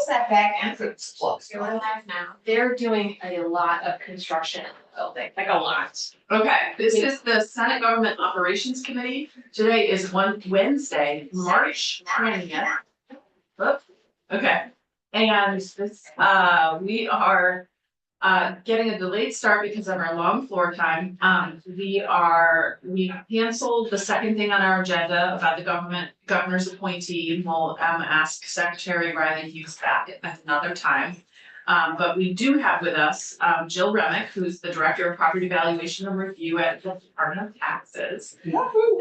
that back entrance looks. You're live now. They're doing a lot of construction in the building, like a lot. Okay, this is the Senate Government Operations Committee. Today is Wednesday, March 20th. Okay, and this, we are getting a delayed start because of our long floor time. We canceled the second thing on our agenda about the governor's appointee. We'll ask Secretary Riley Hughes back at another time. But we do have with us Jill Remick, who's the Director of Property Valuation and Review at the Department of Taxes.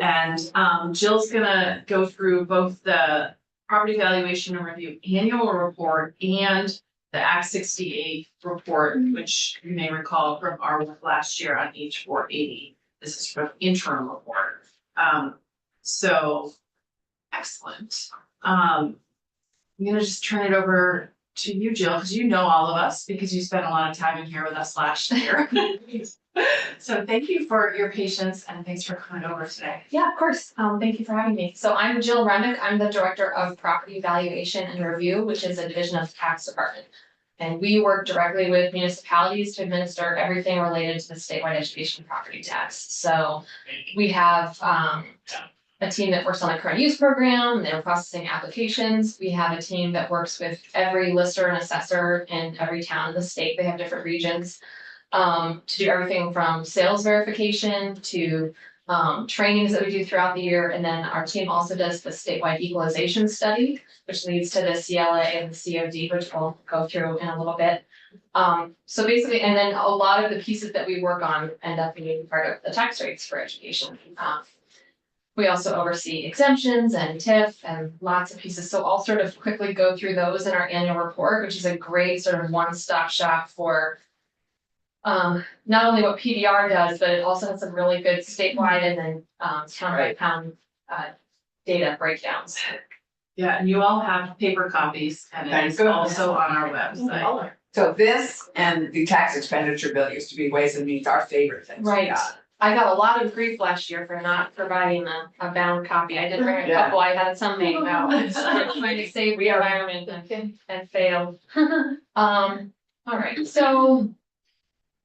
And Jill's gonna go through both the Property Valuation and Review annual report and the Act 68 report, which you may recall from our work last year on H 480. This is from interim report. So excellent. I'm gonna just turn it over to you, Jill, because you know all of us, because you spent a lot of time in here with us last year. So thank you for your patience and thanks for coming over today. Yeah, of course. Thank you for having me. So I'm Jill Remick. I'm the Director of Property Valuation and Review, which is a division of the Tax Department. And we work directly with municipalities to administer everything related to the statewide education property tax. So we have a team that works on the current use program, and they're processing applications. We have a team that works with every lister and assessor in every town in the state. They have different regions to do everything from sales verification to trainings that we do throughout the year. And then our team also does the statewide equalization study, which leads to the CLA and the COD, which we'll go through in a little bit. So basically, and then a lot of the pieces that we work on end up being part of the tax rates for education. We also oversee exemptions and TIF and lots of pieces. So I'll sort of quickly go through those in our annual report, which is a great sort of one-stop shop for not only what PDR does, but it also has some really good statewide and then town by town data breakdowns. Yeah, and you all have paper copies and it's also on our website. So this and the tax expenditure bill used to be Ways and Means, our favorite things. Right. I got a lot of grief last year for not providing a bound copy. I did bring a Yeah. couple. I had some made out. Trying to save the environment and failed. All right, so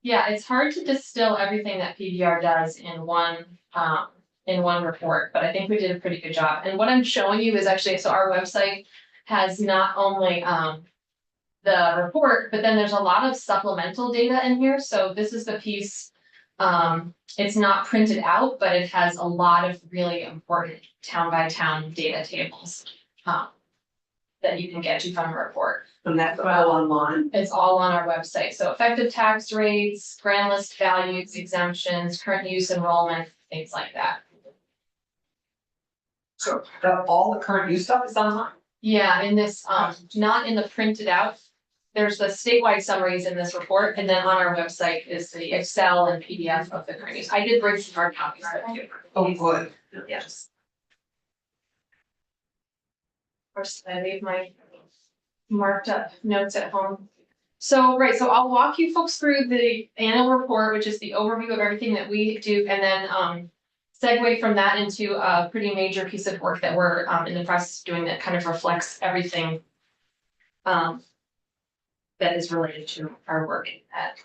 yeah, it's hard to distill everything that PBR does in one report, but I think we did a pretty good job. And what I'm showing you is actually, so our website has not only the report, but then there's a lot of supplemental data in here. So this is the piece. It's not printed out, but it has a lot of really important town by town data tables that you can get to from a report. And that's all online. It's all on our website. So effective tax rates, grand list values, exemptions, current use enrollment, things like that. So all the current use stuff is online? Yeah, in this, not in the printed out. There's the statewide summaries in this report, and then on our website is the Excel and PDF of the current use. I did bring some hard copies of it too. Oh, good. Yes. Of course, I leave my marked up notes at home. So, right, so I'll walk you folks through the annual report, which is the overview of everything that we do, and then segue from that into a pretty major piece of work that we're in the process of doing that kind of reflects everything that is related to our work at.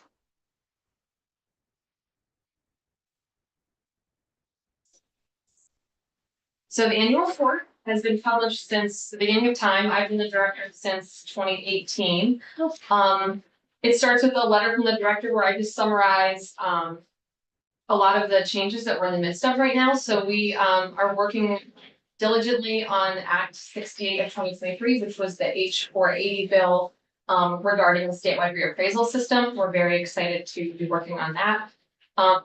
So the annual report has been published since the beginning of time. I've been the director since 2018. It starts with a letter from the director where I just summarize a lot of the changes that we're in the midst of right now. So we are working diligently on Act 68 of 2023, which was the H 480 bill regarding the statewide reappraisal system. We're very excited to be working on that.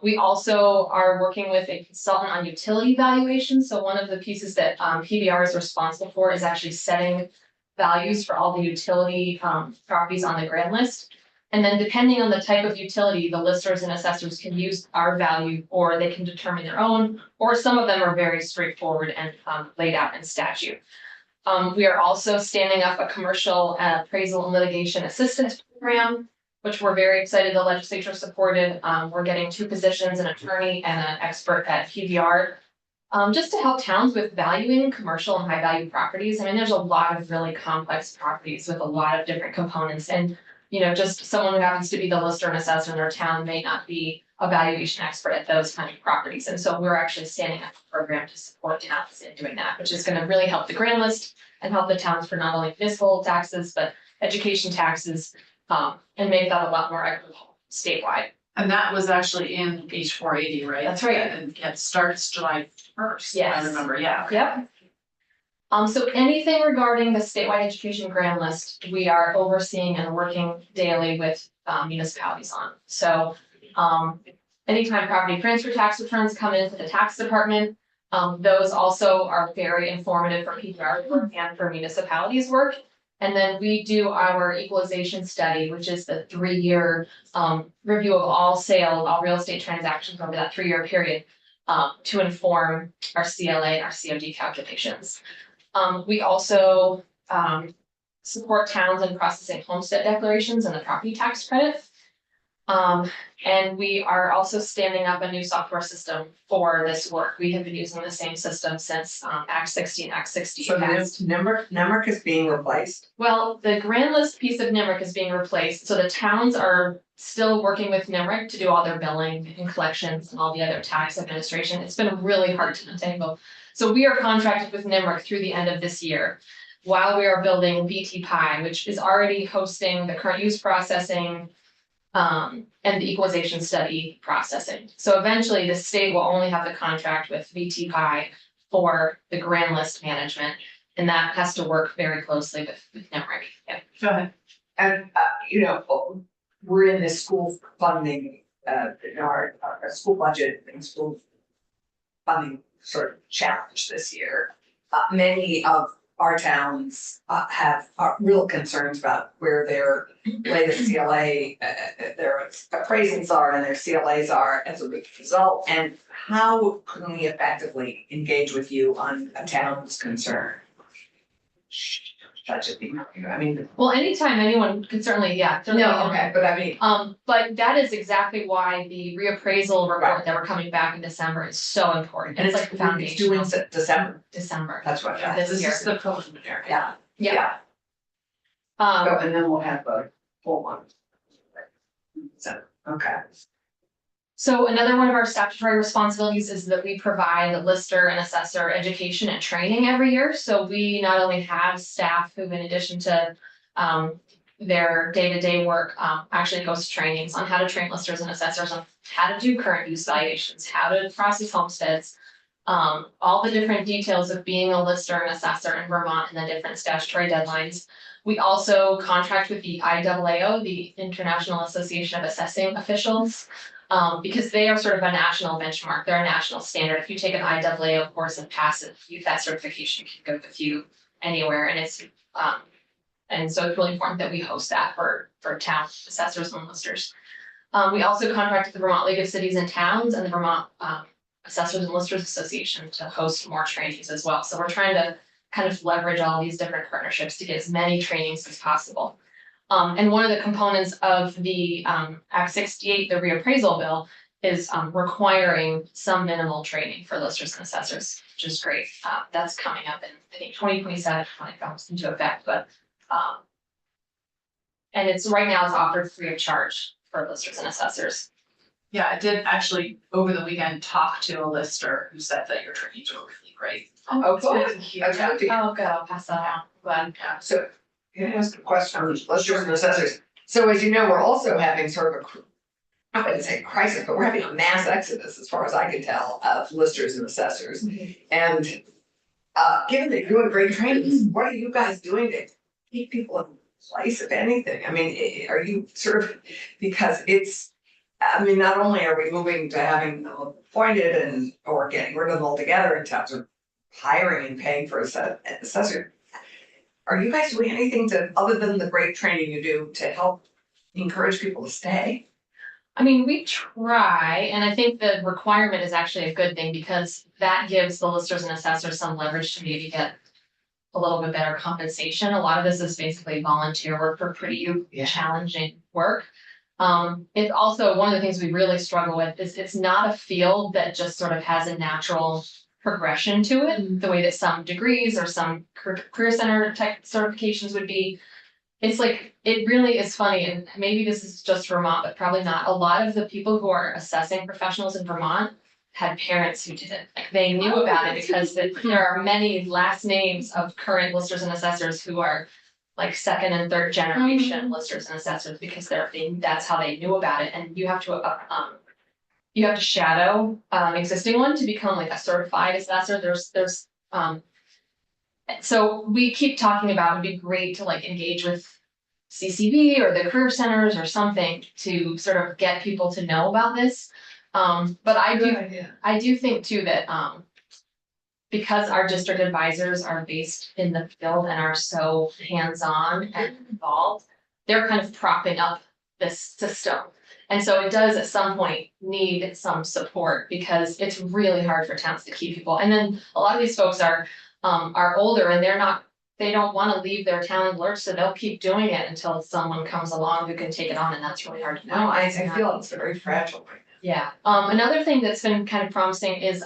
We also are working with a consultant on utility valuation. So one of the pieces that PBR is responsible for is actually setting values for all the utility properties on the grand list. And then depending on the type of utility, the listers and assessors can use our value or they can determine their own, or some of them are very straightforward and laid out in statute. We are also standing up a commercial appraisal and litigation assistance program, which we're very excited the legislature supported. We're getting 2 positions, an attorney and an expert at PBR just to help towns with valuing commercial and high value properties. I mean, there's a lot of really complex properties with a lot of different components and, just someone who happens to be the lister and assessor in their town may not be a valuation expert at those kind of properties. And so we're actually standing up a program to support towns in doing that, which is going to really help the grand list and help the towns for not only municipal taxes, but education taxes, and make that a lot more equitable statewide. And that was actually in H 480, right? That's right. And it starts July 1st. Yes. I remember, yeah. Yep. So anything regarding the statewide education grand list, we are overseeing and working daily with municipalities on. So anytime property transfer tax returns come into the tax department, those also are very informative for PPR work and for municipalities work. And then we do our equalization study, which is the 3-year review of all real estate transactions over that 3-year period to inform our CLA and our COD calculations. We also support towns in processing homestead declarations and the property tax credit. And we are also standing up a new software system for this work. We have been using the same system since Act 60 and Act 60 So passed. NEMRC is being replaced. Well, the grand list piece of NIMRIC is being replaced, so the towns are still working with NIMRIC to do all their billing and collections and all the other tax administration. It's been really hard to untangle. So we are contracted with NIMRIC through the end of this year, while we are building VTPI, which is already hosting the current use processing and the equalization study processing. So eventually the state will only have the contract with VTPI for the grand list management. And that has to work very closely with NEMRIC. Yeah. Go ahead. And, we're in this school funding, our school budget and school funding sort of challenge this year. Many of our towns have real concerns about where their latest CLA, their appraisals are and their CLAs are as a result. And how can we effectively engage with you on a town's concern? Well, anytime anyone can certainly, yeah. certainly No, can. okay, but I mean, But that is exactly why the reappraisal report that we're coming back in December is so important. and It's like it's foundation. due in December, December. that's what, This year. This is the preliminary. yeah, Yeah. So, Um, and then we'll have a full one. So, okay. so another one of our statutory responsibilities is that we provide the lister and assessor education and training every year. So we not only have staff who, in addition to their day-to-day work, actually goes to trainings on how to train listers and assessors on how to do current use valuations, how to process homesteads, all the different details of being a lister and assessor in Vermont and the different statutory deadlines. We also contract with the IAAO, the International Association of Assessing Officials, because they are sort of a national benchmark. They're a national standard. If you take an IAAO course and pass it, that certification can go with you anywhere. And it's and so it's really important that we host that for town assessors and listers. We also contract with the Vermont League of Cities and Towns and the Vermont Assessors and Listers Association to host more trainings as well. So we're trying to kind of leverage all these different partnerships to get as many trainings as possible. And one of the components of the Act 68, the reappraisal bill, is requiring some minimal training for listers and assessors, which is great. That's coming up in, I think, 2027 when it comes into effect, but and it's right now it's offered free of charge for listers and assessors. Yeah, I did actually over the weekend talk to a lister who said that your trainings were really great. Oh, It's been good. huge. That's good to hear. Oh, good, I'll pass that on. Glad. Yeah. So, can I ask a question on listers and assessors? So as you know, we're also having sort of I wouldn't say crisis, but we're having a mass exodus, as far as I can tell, of listers and assessors. And given that you're doing great trainings, what are you guys doing to keep people in place, if anything? I mean, are you sort of, because it's, I mean, not only are we moving to having them appointed and, or getting rid of them altogether in terms of hiring and paying for an assessor, are you guys doing anything to, other than the great training you do, to help encourage people to stay? I mean, we try, and I think the requirement is actually a good thing because that gives the listers and assessors some leverage to maybe get a little bit better compensation. A lot of this is basically volunteer work for pretty challenging work. It's also one of the things we really struggle with is it's not a field that just sort of has a natural progression to it, the way that some degrees or some career center type certifications would be. It's like, it really is funny, and maybe this is just Vermont, but probably not. A lot of the people who are assessing professionals in Vermont had parents who did it. Like they knew about it because there are many last names of current listers and assessors who are like second and third generation listers and assessors because that's how they knew about it. And you have to shadow existing one to become like a certified assessor. So we keep talking about it'd be great to like engage with CCV or the career centers or something to sort of get people to know about this. But I do think too that because our district advisors are based in the field and are so hands-on and involved, they're kind of propping up this system. And so it does at some point need some support because it's really hard for towns to keep people. And then a lot of these folks are older and they don't want to leave their town in lurch, so they'll keep doing it until someone comes along who can take it on, and that's really hard to do. No, I feel it's very fragile right now. Yeah, another thing that's been kind of promising is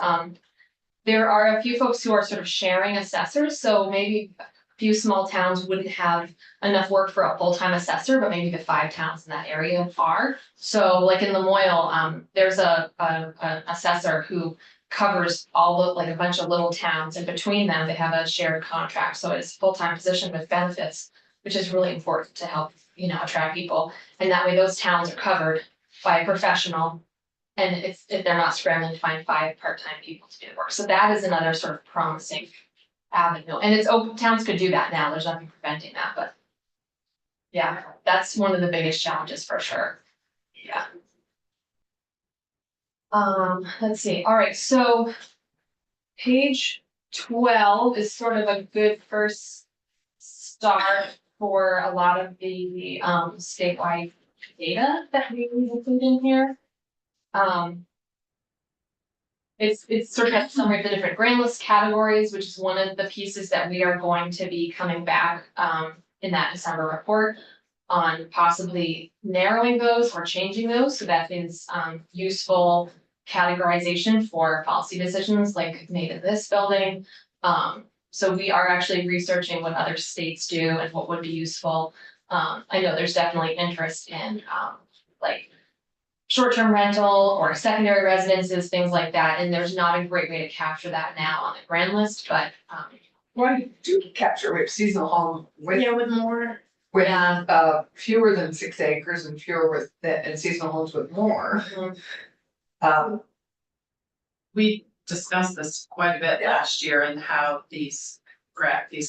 there are a few folks who are sort of sharing assessors, so maybe a few small towns wouldn't have enough work for a full-time assessor, but maybe the 5 towns in that area are. So like in Lamoille, there's an assessor who covers all the, like a bunch of little towns, and between them, they have a shared contract, so it's a full-time position with benefits, which is really important to help, attract people. And that way those towns are covered by a professional, and they're not scrambling to find 5 part-time people to do the work. So that is another sort of promising avenue, and it's open, towns could do that now, there's nothing preventing that, but yeah, that's one of the biggest challenges for sure. Yeah. Let's see. All right, so page 12 is sort of a good first start for a lot of the statewide data that we include in here. It's sort of a summary of the different grand list categories, which is one of the pieces that we are going to be coming back in that December report on possibly narrowing those or changing those. So that is useful categorization for policy decisions like made in this building. So we are actually researching what other states do and what would be useful. I know there's definitely interest in like short-term rental or secondary residences, things like that. And there's not a great way to capture that now on the grand list, but Why do you capture with seasonal home with more. fewer than 6 acres and fewer and seasonal homes with more? We discussed this quite a bit last year and how these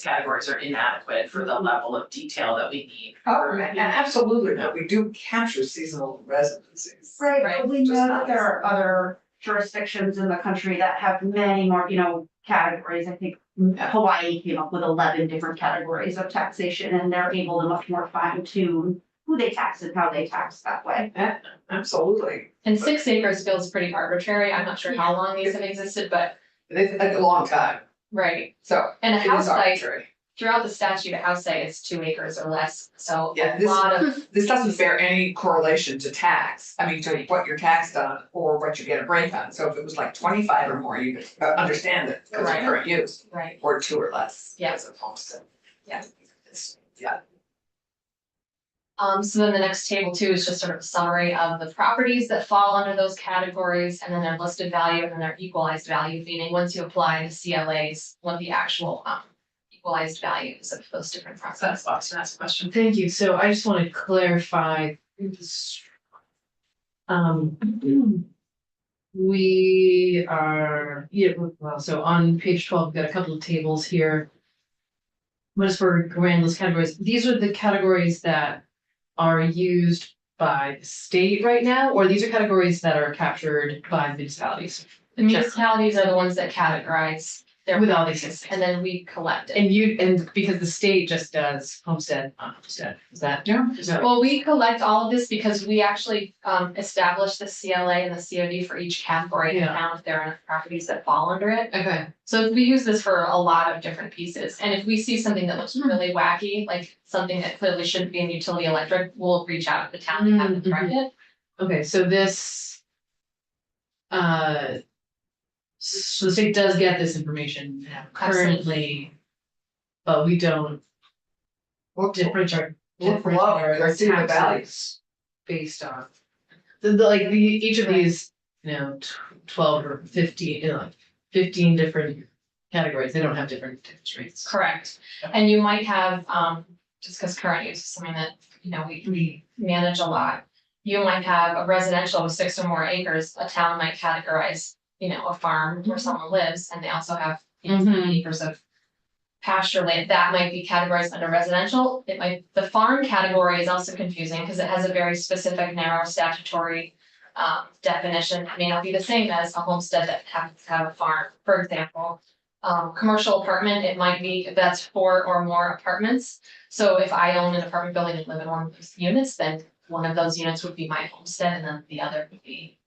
categories are inadequate for the level of detail that we need. Absolutely, but we do capture seasonal residencies. Right, Right. but we know that there are other jurisdictions in the country that have many more, categories. I think Hawaii came up with 11 different categories of taxation, and they're able to much more fine tune who they tax and how they tax that way. Absolutely. and 6 acres feels pretty arbitrary. I'm not sure how long these have existed, but It's a long time, right. so. And a it is house site, arbitrary. throughout the statute, a house site is 2 acres or less, so Yeah, a lot of, This doesn't bear any correlation to tax, to what you're taxed on or what you get a break on. So if it was like 25 or more, you could understand it because of Right. current use, right, or 2 or less. Yeah. As opposed to. Yeah. Yeah. so then the next table too is just sort of a summary of the properties that fall under those categories, and then their listed value and then their equalized value, meaning once you apply the CLAs, what the actual equalized values of those different So properties. that's lots to ask a question. Thank you. So I just want to clarify this. We are, so on page 12, we've got a couple of tables here. What is for grand list categories? These are the categories that are used by the state right now, or these are categories that are captured by municipalities The municipalities are the ones that categorize their with all these properties, things. and then we collect it. And because the state just does homestead, on homestead, is that? Yeah. No. Well, we collect all of this because we actually established the CLA and the COD for each category and Yeah. found there are properties that fall under it. Okay. So we use this for a lot of different pieces, and if we see something that looks really wacky, like something that clearly shouldn't be in utility electric, we'll reach out to the town and have them correct it. Okay, so this. So the state does get this information currently, but we don't differentiate. Look below, or see the values. Based on each of these, 12 or 15, 15 different categories, they don't have different tax rates. Correct. And you might have, just because current use is something that, we manage a lot. You might have a residential with 6 or more acres, a town might categorize, a farm where someone lives, and they also have 50 acres of pasture land, that might be categorized under residential. The farm category is also confusing because it has a very specific narrow statutory definition. It may not be the same as a homestead that happens to have a farm, for example. Commercial apartment, it might be, if that's 4 or more apartments. So if I own an apartment building and live in one of those units, then one of those units would be my homestead and then the other would be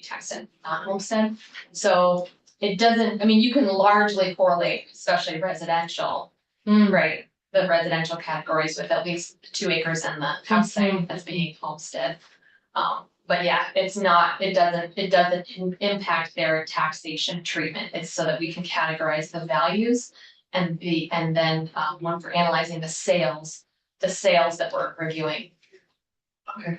taxed as non-homestead. So it doesn't, you can largely correlate, especially residential, right? The residential categories with at least 2 acres and the house site as being homestead. But yeah, it doesn't impact their taxation treatment. It's so that we can categorize the values and then when we're analyzing the sales that we're reviewing.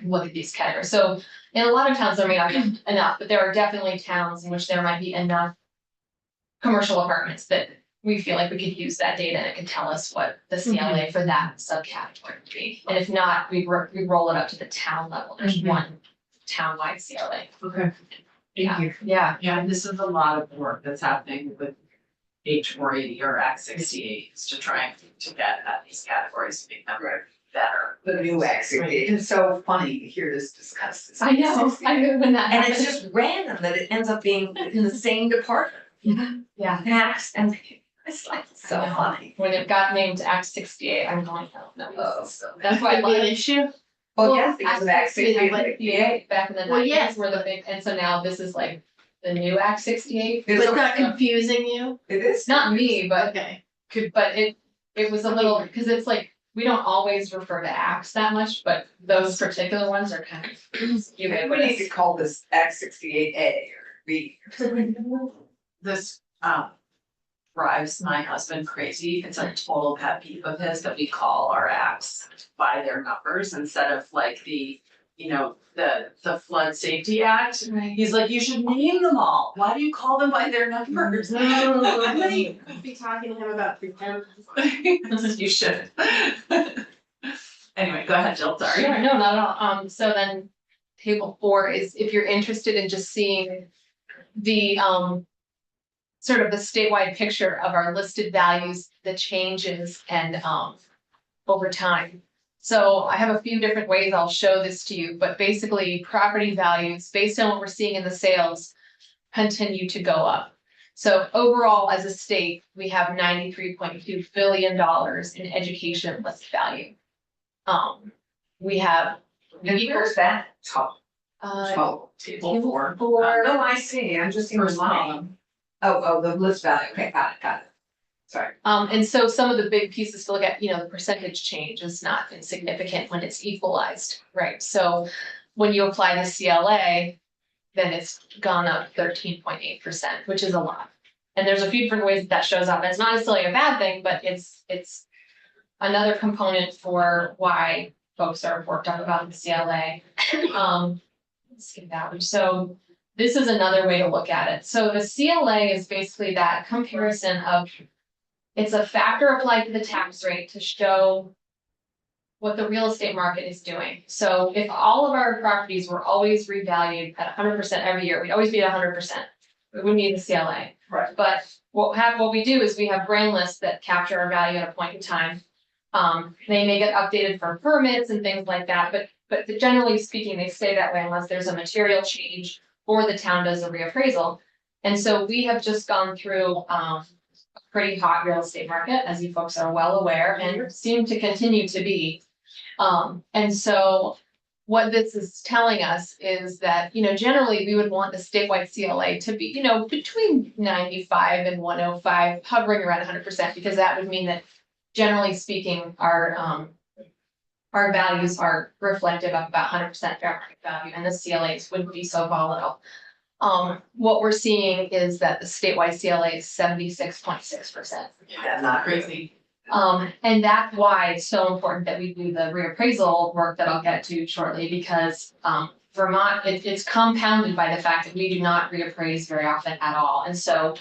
Look at these categories. So in a lot of towns, there may not be enough, but there are definitely towns in which there might be enough commercial apartments that we feel like we could use that data and it can tell us what the CLA for that subcategory would be. And if not, we roll it up to the town level. There's one town-wide CLA. Okay. Yeah. Thank you. Yeah. Yeah, and this is a lot of work that's happening with H480 or Act 68 is to try to get at these categories to make them better. The new activity, it's so funny to hear this discussed. I know when that And happens. it's just random that it ends up being in the same department, Yeah. tax and, it's like so I know. funny. When it got named Act 68, I'm going, oh, no. Oh. That's why I love it. issue. Well, yes, because of Act 68, 68. back in the Well, 90s yes. were the big, and so now this is like the new Act 68. It's Was okay. that confusing you? It is. Not me, but Okay. but it was a little, because it's like, we don't always refer to acts that much, but those particular ones are kind of We need to ubiquitous. call this Act 68A or B. This drives my husband crazy. It's a total pet peeve of his that we call our acts by their numbers instead of like the Flood Safety Act. Right. He's like, you should name them all. Why do you call them by their numbers? I'm gonna be talking to him about pretend. You should. Anyway, go ahead, Jill, sorry. Sure, no, not at all. So then table 4 is if you're interested in just seeing the sort of the statewide picture of our listed values, the changes and over time. So I have a few different ways I'll show this to you, but basically property values based on what we're seeing in the sales continue to go up. So overall, as a state, we have $93.2 billion in education list value. We have. And where's that? Top. Oh, Table 4. no, I see, I'm just seeing the First line. column. Oh, the list value, okay, got it. Sorry. And so some of the big pieces to look at, the percentage change is not insignificant when it's equalized, right? So when you apply the CLA, then it's gone up 13.8%, which is a lot. And there's a few different ways that shows up. And it's not necessarily a bad thing, but it's another component for why folks are worked up about the CLA. Let's skip that one. So this is another way to look at it. So the CLA is basically that comparison of, it's a factor applied to the tax rate to show what the real estate market is doing. So if all of our properties were always revalued at 100% every year, we'd always be at 100%. We wouldn't need the CLA. Right. But what we do is we have brand lists that capture our value at a point in time. They may get updated for permits and things like that, but generally speaking, they stay that way unless there's a material change or the town does a reappraisal. And so we have just gone through a pretty hot real estate market, as you folks are well aware, and seem to continue to be. And so what this is telling us is that, generally we would want the statewide CLA to be, between 95 and 105, hovering around 100%, because that would mean that generally speaking, our values are reflective of about 100% fair market value, and the CLAs wouldn't be so volatile. What we're seeing is that the statewide CLA is 76.6%. Yeah, not crazy. And that's why it's so important that we do the reappraisal work that I'll get to shortly, because, Vermont, it's compounded by the fact that we do not reappraise very often at all, and so,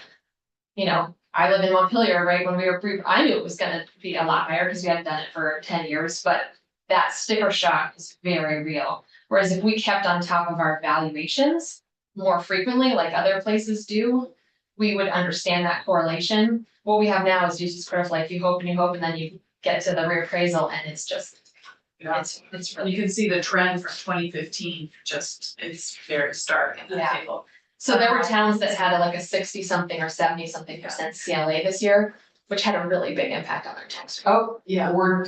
you know, I live in Montpelier, right, when we were, I knew it was gonna be a lot higher, because we hadn't done it for 10 years, but that sticker shock is very real. Whereas if we kept on top of our valuations more frequently, like other places do, we would understand that correlation. What we have now is you just sort of like, you hope and you hope, and then you get to the reappraisal, and it's just, Yeah. it's really. You can see the trend from 2015, just, it's very stark in the Yeah. table. So there were towns that had like a 60-something or 70-something% CLA this year, which had a really big impact on their tax rate. Oh, Yeah. we're.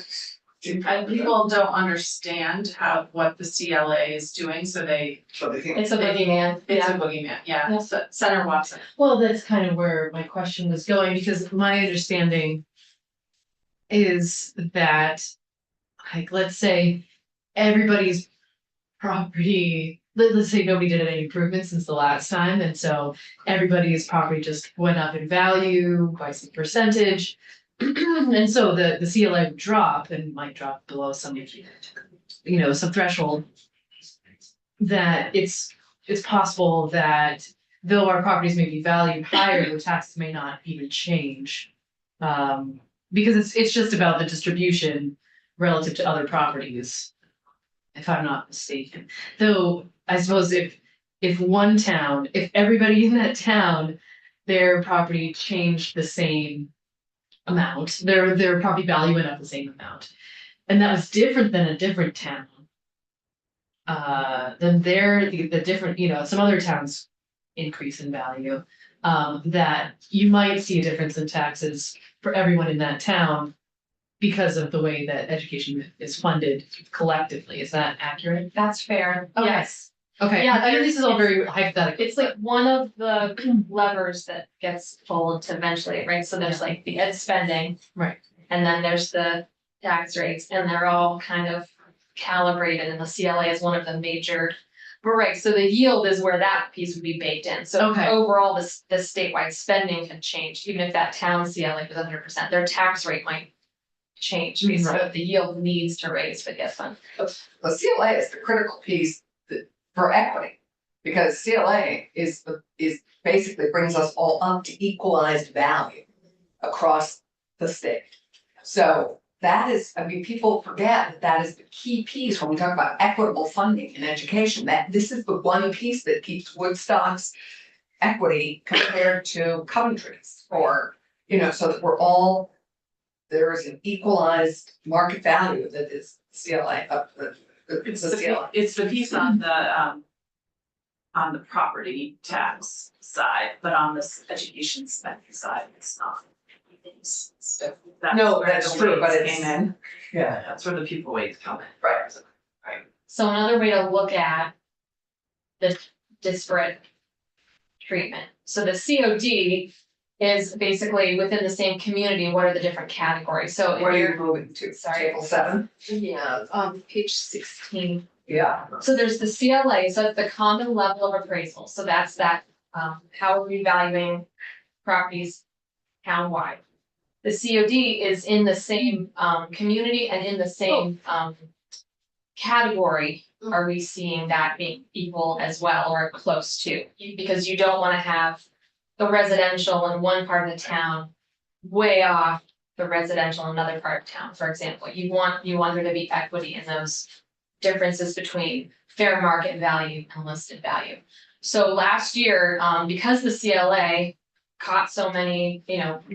And people don't understand what the CLA is doing, so So they think. It's a boogeyman, it's a yeah. boogeyman, yeah. Yeah. So Senator Watson. Well, that's kind of where my question was going, because my understanding is that, like, let's say everybody's property, let's say nobody did any improvements since the last time, and so everybody's property just went up in value by some percentage. And so the CLA would drop and might drop below some, you know, some threshold. That it's possible that though our properties may be valued higher, the taxes may not even change. Because it's just about the distribution relative to other properties, if I'm not mistaken. Though I suppose if one town, if everybody in that town, their property changed the same amount, their property value went up the same amount, and that was different than a different town. Then the different, you know, some other towns increase in value. That you might see a difference in taxes for everyone in that town because of the way that education is funded collectively. Is that accurate? That's fair, Okay. yes. Okay, Yeah, I know this is all very hypothetical. It's like one of the levers that gets pulled to eventually, right? So there's like the ed spending. Right. And then there's the tax rates, and they're all kind of calibrated, and the CLA is one of the major. But right, so the yield is where that piece would be baked in. So Okay. overall, the statewide spending can change, even if that town CLA was 100%, their tax rate might change, because Right. the yield needs to raise for get fund. The CLA is the critical piece for equity. Because CLA is basically brings us all up to equalized value across the state. So that is, I mean, people forget that is the key piece when we talk about equitable funding in education, that this is the one piece that keeps Woodstock's equity compared to Coventry's, or, you know, so that we're all, there is an equalized market value that is CLA, It's the the, CLA. it's the piece on the property tax side, but on this education spending side, it's not. That's No, where that's the true, but weights it's- came in, Yeah. that's where the people weights come in. Right. So another way to look at the disparate treatment. So the COD is basically within the same community, what are the different categories? So if Where are you you're, moving to? Sorry. Table 7? yeah, page 16. Yeah. So there's the CLA, so that's the common level of appraisal. So that's that, how are we valuing properties townwide? The COD is in the same community and in the same category. Are we seeing that being equal as well or close to? Because you don't want to have the residential in one part of the town way off the residential in another part of town, for example. You want there to be equity in those differences between fair market value and listed value. So last year, because the CLA caught so many,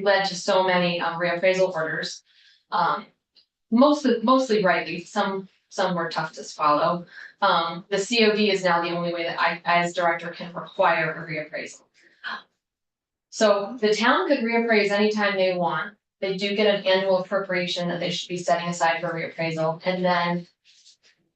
led to so many reappraisal orders. Mostly rightly, some were tough to swallow. The COD is now the only way that I, as director, can require a reappraisal. So the town could reappraise anytime they want. They do get an annual appropriation that they should be setting aside for reappraisal. And then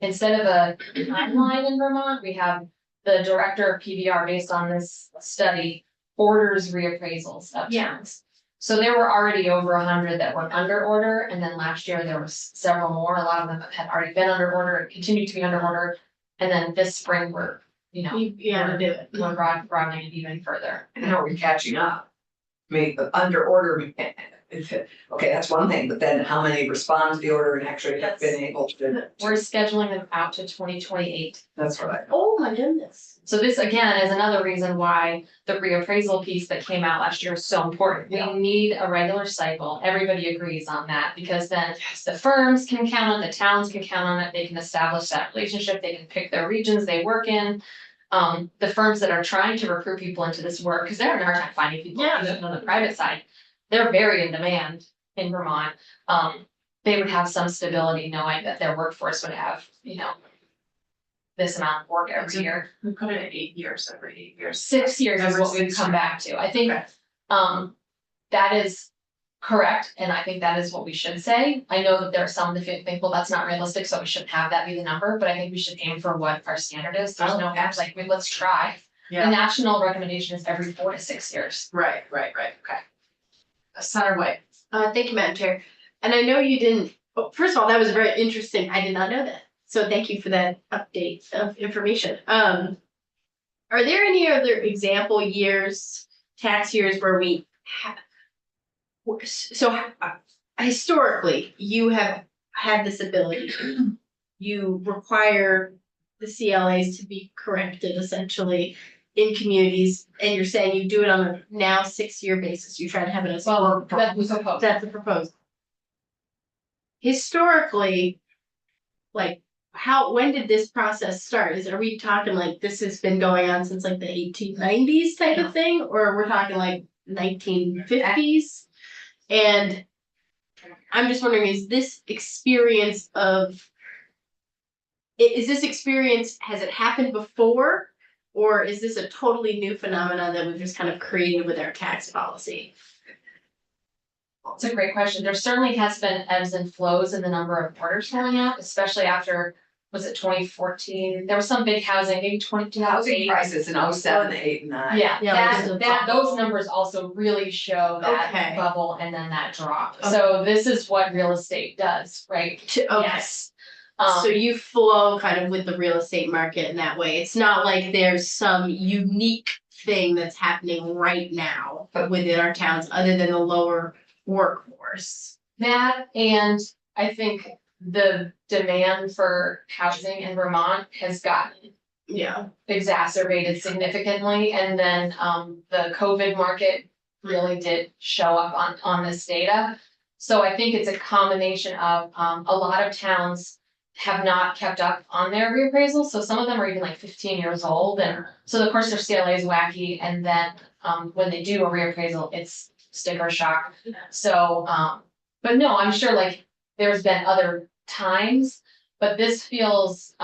instead of a timeline in Vermont, we have the director of PBR, based on this study, orders reappraisals of towns. So there were already over 100 that were under order, and then last year there was several more. A lot of them had already been under order and continued to be under order. And then this spring we're we're broadening it even further. And how are we catching up? I mean, the under order, okay, that's one thing, but then how many respond to the order and actually have been able to? We're scheduling them out to 2028. That's what I. Oh, my goodness. So this again is another reason why the reappraisal piece that came out last year is so important. Yeah. We need a regular cycle. Everybody agrees on that because then the firms can count on it, the towns can count on it, they can establish that relationship, they can pick their regions they work in. The firms that are trying to recruit people into this work, because they're having a hard time finding people, Yeah. even on the private side, they're very in demand in Vermont. They would have some stability knowing that their workforce would have, this amount of work every year. We put it at 8 years, every 8 years. 6 years is Every what we've 6 come years. back to. I think, Okay. that is correct, and I think that is what we should say. I know that there are some that think, well, that's not realistic, so we shouldn't have that be the number, but I think we should aim for what our standard is. There's no, let's try. The Yeah, national recommendation is every 4 to 6 years. right, okay. Center Way. Thank you, Madam Chair. And I know you didn't, well, first of all, that was very interesting. I did not know that. So thank you for that update of information. Are there any other example years, tax years where we have? Historically, you have had this ability. You require the CLAs to be corrected essentially in communities, and you're saying you do it on a now 6-year basis. You try to have it as. Well, that was supposed. That's the proposal. Historically, like, when did this process start? Are we talking like this has been going on since like the 1890s type of thing, or we're talking like 1950s? And I'm just wondering, is this experience, has it happened before? Or is this a totally new phenomenon that we've just kind of created with our tax policy? It's a great question. There certainly has been ebbs and flows in the number of orders going out, especially after, was it 2014? There was some big housing, maybe 2008. Housing crisis in 07, 8, and 9. Yeah, Yeah, like those numbers also really show that Okay. bubble and then that drop. Okay. So this is what real estate does, right? Okay. Yes. So you flow kind of with the real estate market in that way. It's not like there's some unique thing that's happening right now within our towns, other than the lower workforce. That, and I think the demand for housing in Vermont has gotten Yeah. exacerbated significantly, and then the COVID market really did show up on this data. So I think it's a combination of a lot of towns have not kept up on their reappraisal, so some of them are even like 15 years old, and so of course their CLA is wacky, and then when they do a reappraisal, it's sticker shock. So but no, I'm sure like there's been other times, but this feels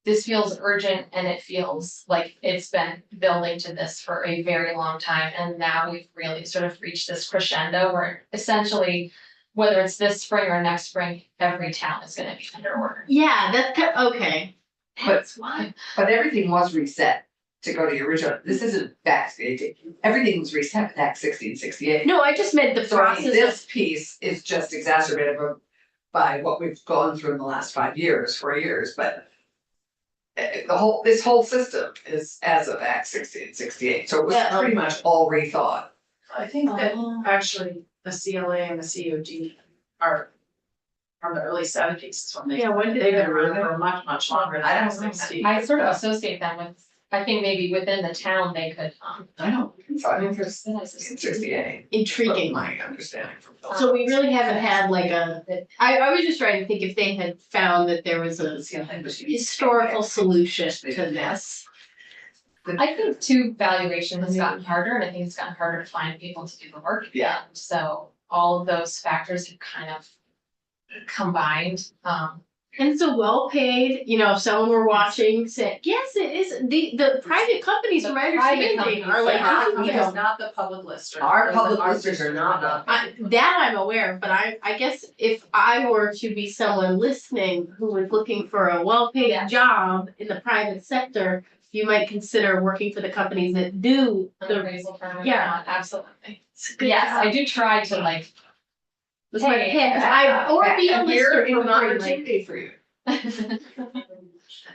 urgent, and it feels like it's been building to this for a very long time, and now we've really sort of reached this crescendo where essentially, whether it's this spring or next spring, every town is gonna be under order. Yeah, that's okay. But everything was reset to go to the original. This isn't back, everything was reset back 1668. No, I just meant the So I mean, process of, this piece is just exacerbated by what we've gone through in the last 4 years, but this whole system is as of Act 1668, so it was Yeah. pretty much all rethought. I think that actually the CLA and the COD are from the early 70s is when Yeah, when did they've they been around for much longer than I don't that know. 60. I sort of associate them with, I think maybe within the town, they could, I don't, so I think it's um. 68, intriguing. my understanding from Phil. So we really haven't had like I was just trying to think if they had found that there was a historical solution to this. I think too, valuation has gotten harder, and I think it's gotten harder to find people to do the work. Yeah. And so all of those factors have kind of combined, And so well paid, if someone were watching, said, yes, it is, the private companies, The from my private understanding, are companies, like, yeah. you know, Not the public lister. Our public listers are not. that I'm aware of, but I guess if I were to be someone listening who was looking for a well-paid Yeah. job in the private sector, you might consider working for the companies that do an the. appraisal firm. or Yeah. not, absolutely. It's a good Yes, job. I do try to like. That's my or be a And here lister is for an free, like. opportunity for you.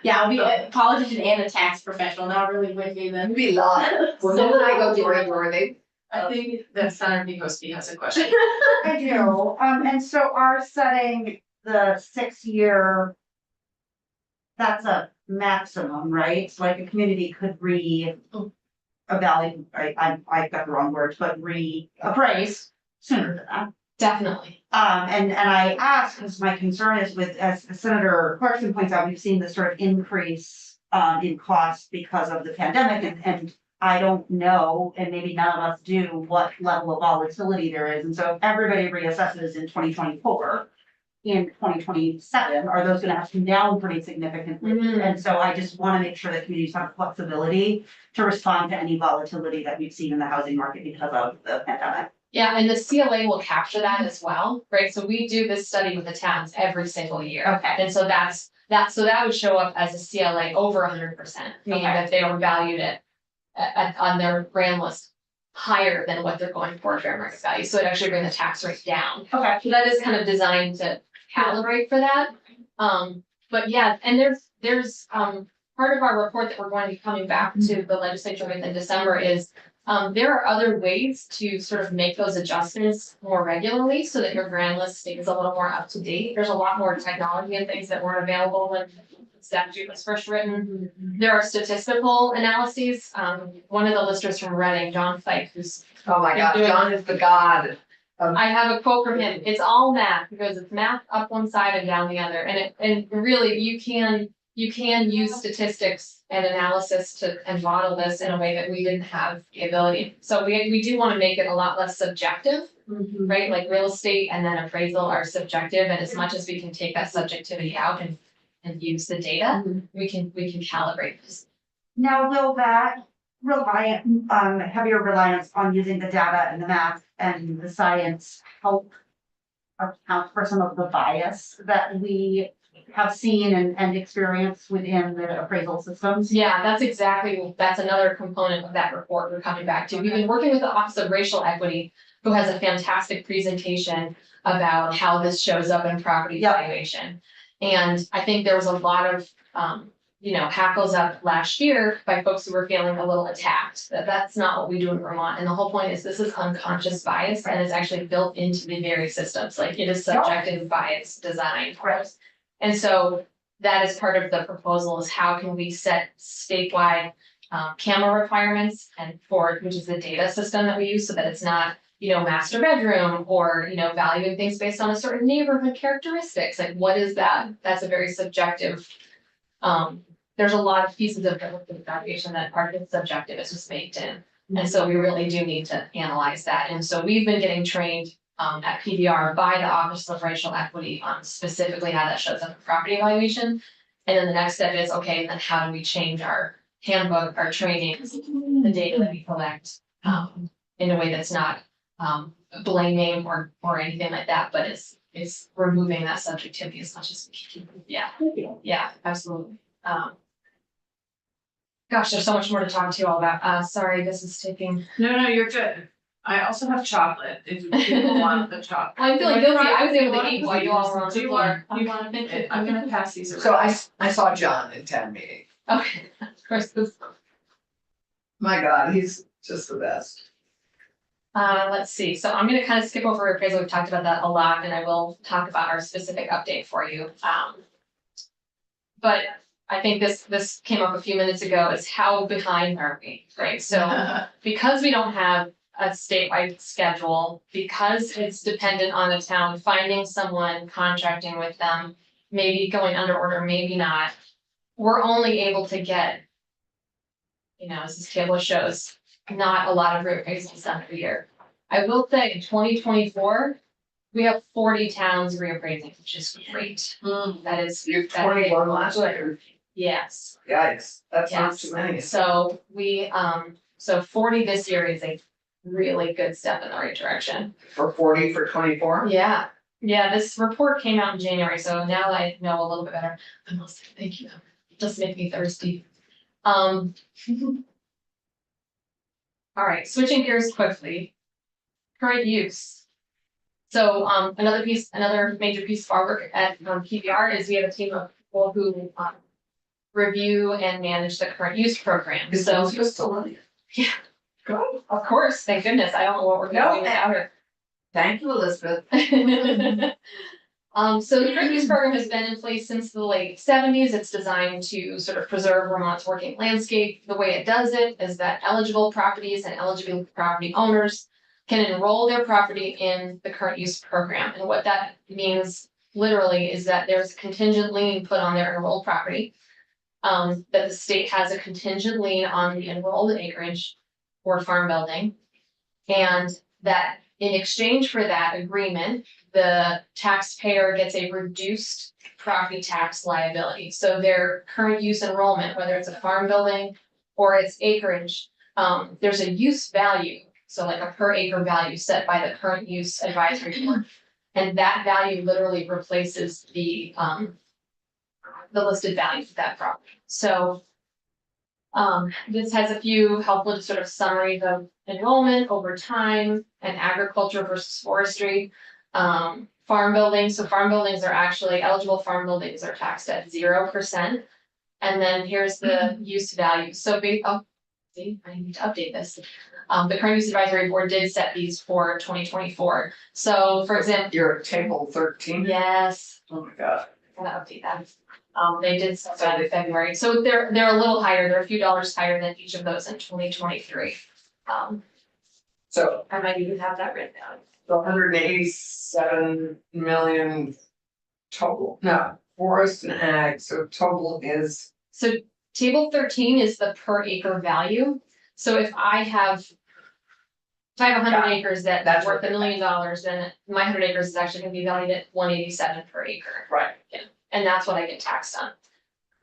Yeah, I'll be a politician and a tax professional, not really with me then. Maybe lot. Well, then I go door to door, I think that Senator Pinkowski has a question. I do, and so our setting the 6-year. That's a maximum, right? So like a community could evaluate, I got the wrong words, but reappraise sooner than that. Definitely. And I ask, because my concern is with, as Senator Clarkson points out, we've seen this sort of increase in costs because of the pandemic, and I don't know, and maybe none of us do, what level of volatility there is. And so if everybody reassesses in 2024, in 2027, are those gonna have to come down pretty significantly? Mhm. And so I just wanna make sure that communities have flexibility to respond to any volatility that we've seen in the housing market because of the pandemic. Yeah, and the CLA will capture that as well, right? So we do this study with the towns every single year. Okay. And so so that would show up as a CLA over 100%, meaning Okay. that they were valued on their brand list higher than what they're going for fair market value. So it actually bring the tax rate down. Okay. So that is kind of designed to calibrate for that. But yeah, and there's part of our report that we're going to be coming back to the legislature with in December is there are other ways to sort of make those adjustments more regularly so that your grand list stays a little more up to date. There's a lot more technology and things that weren't available when the statute was first written. There are statistical analyses. One of the listers from Reading, John Fike, who's oh my God, John is the god. I have a quote from him. It's all math because it's math up one side and down the other. And really you can use statistics and analysis and model this in a way that we didn't have the ability. So we do want to make it a lot less subjective, right? Like real estate and then appraisal are subjective, and as much as we can take that subjectivity out and use the data, we can calibrate this. Now, will that heavier reliance on using the data and the math and the science help account for some of the bias that we have seen and experienced within the appraisal systems? Yeah, that's another component of that report we're coming back to. We've been working with the Office of Racial Equity, who has a fantastic presentation about how this shows up in property valuation. And I think there was a lot of, hackles up last year by folks who were feeling a little attacked, that's not what we do in Vermont. And the whole point is this is unconscious bias and it's actually built into the very systems, like it is subjective bias design. And so that is part of the proposal is how can we set statewide camera requirements and which is the data system that we use so that it's not, master bedroom or, valuing things based on a certain neighborhood characteristics. Like what is that? That's a very subjective. There's a lot of pieces of the valuation that part of it's subjective, it's just baked in. And so we really do need to analyze that. And so we've been getting trained at PBR by the Office of Racial Equity on specifically how that shows up in property evaluation. And then the next step is, okay, then how do we change our handbook, our trainings, the data that we collect in a way that's not blaming or anything like that, but it's removing that subjectivity as much as we can. Yeah, absolutely. Gosh, there's so much more to talk to you all about. Sorry, this is taking. No, you're good. I also have chocolate if people want the chocolate. I'm feeling guilty. I was able to eat while you all were on Do the you floor. want it? I'm gonna pass these around. So I saw John in town meeting. Okay, of course, this. My God, he's just the best. Let's see. So I'm gonna kind of skip over appraisal. We've talked about that a lot, and I will talk about our specific update for you. But I think this came up a few minutes ago is how behind are we, right? So because we don't have a statewide schedule, because it's dependent on the town finding someone, contracting with them, maybe going under order, maybe not. We're only able to get, as this table shows, not a lot of reappraisals done every year. I will say in 2024, we have 40 towns reappraising, which is great. That is. You have 21 last year. Yes. Yikes, that's not Yes. too many. So we, 40 this year is a really good step in the right direction. For 40 for 24? Yeah. Yeah, this report came out in January, so now I know a little bit better. I must say thank you. Just make me thirsty. All right, switching gears quickly. Current use. So another major piece of our work at PBR is we have a team of people who review and manage the current use program. Is So, Elizabeth still on? Yeah. Good. of course, thank goodness, I don't know what we're No, doing without her. Thank you, Elizabeth. So the current use program has been in place since the late seventies. It's designed to sort of preserve Vermont's working landscape. The way it does it is that eligible properties and eligible property owners can enroll their property in the current use program. And what that means literally is that there's a contingent lien put on their enrolled property. That the state has a contingent lien on the enrolled acreage or farm building. And that in exchange for that agreement, the taxpayer gets a reduced property tax liability. So their current use enrollment, whether it's a farm building or it's acreage, there's a use value. So like a per acre value set by the current use advisory board. And that value literally replaces the listed value of that property. So this has a few helpful sort of summaries of enrollment over time and agriculture versus forestry. Farm buildings, so farm buildings are actually, eligible farm buildings are taxed at 0%. And then here's the use value. So see, I need to update this. The current use advisory board did set these for 2024. So for example, You're at table 13? yes, Oh my God. I'm gonna update that. They did set that in February, so they're a little higher, they're a few dollars higher than each of those in 2023. So I might even have that written down. the 187 million total, no, forest and ag, so total is, So table 13 is the per acre value. So if I have 100 acres That's that's worth what- $1 million, then my 100 acres is actually gonna be valued at 187 per acre. right, And that's what I get taxed on.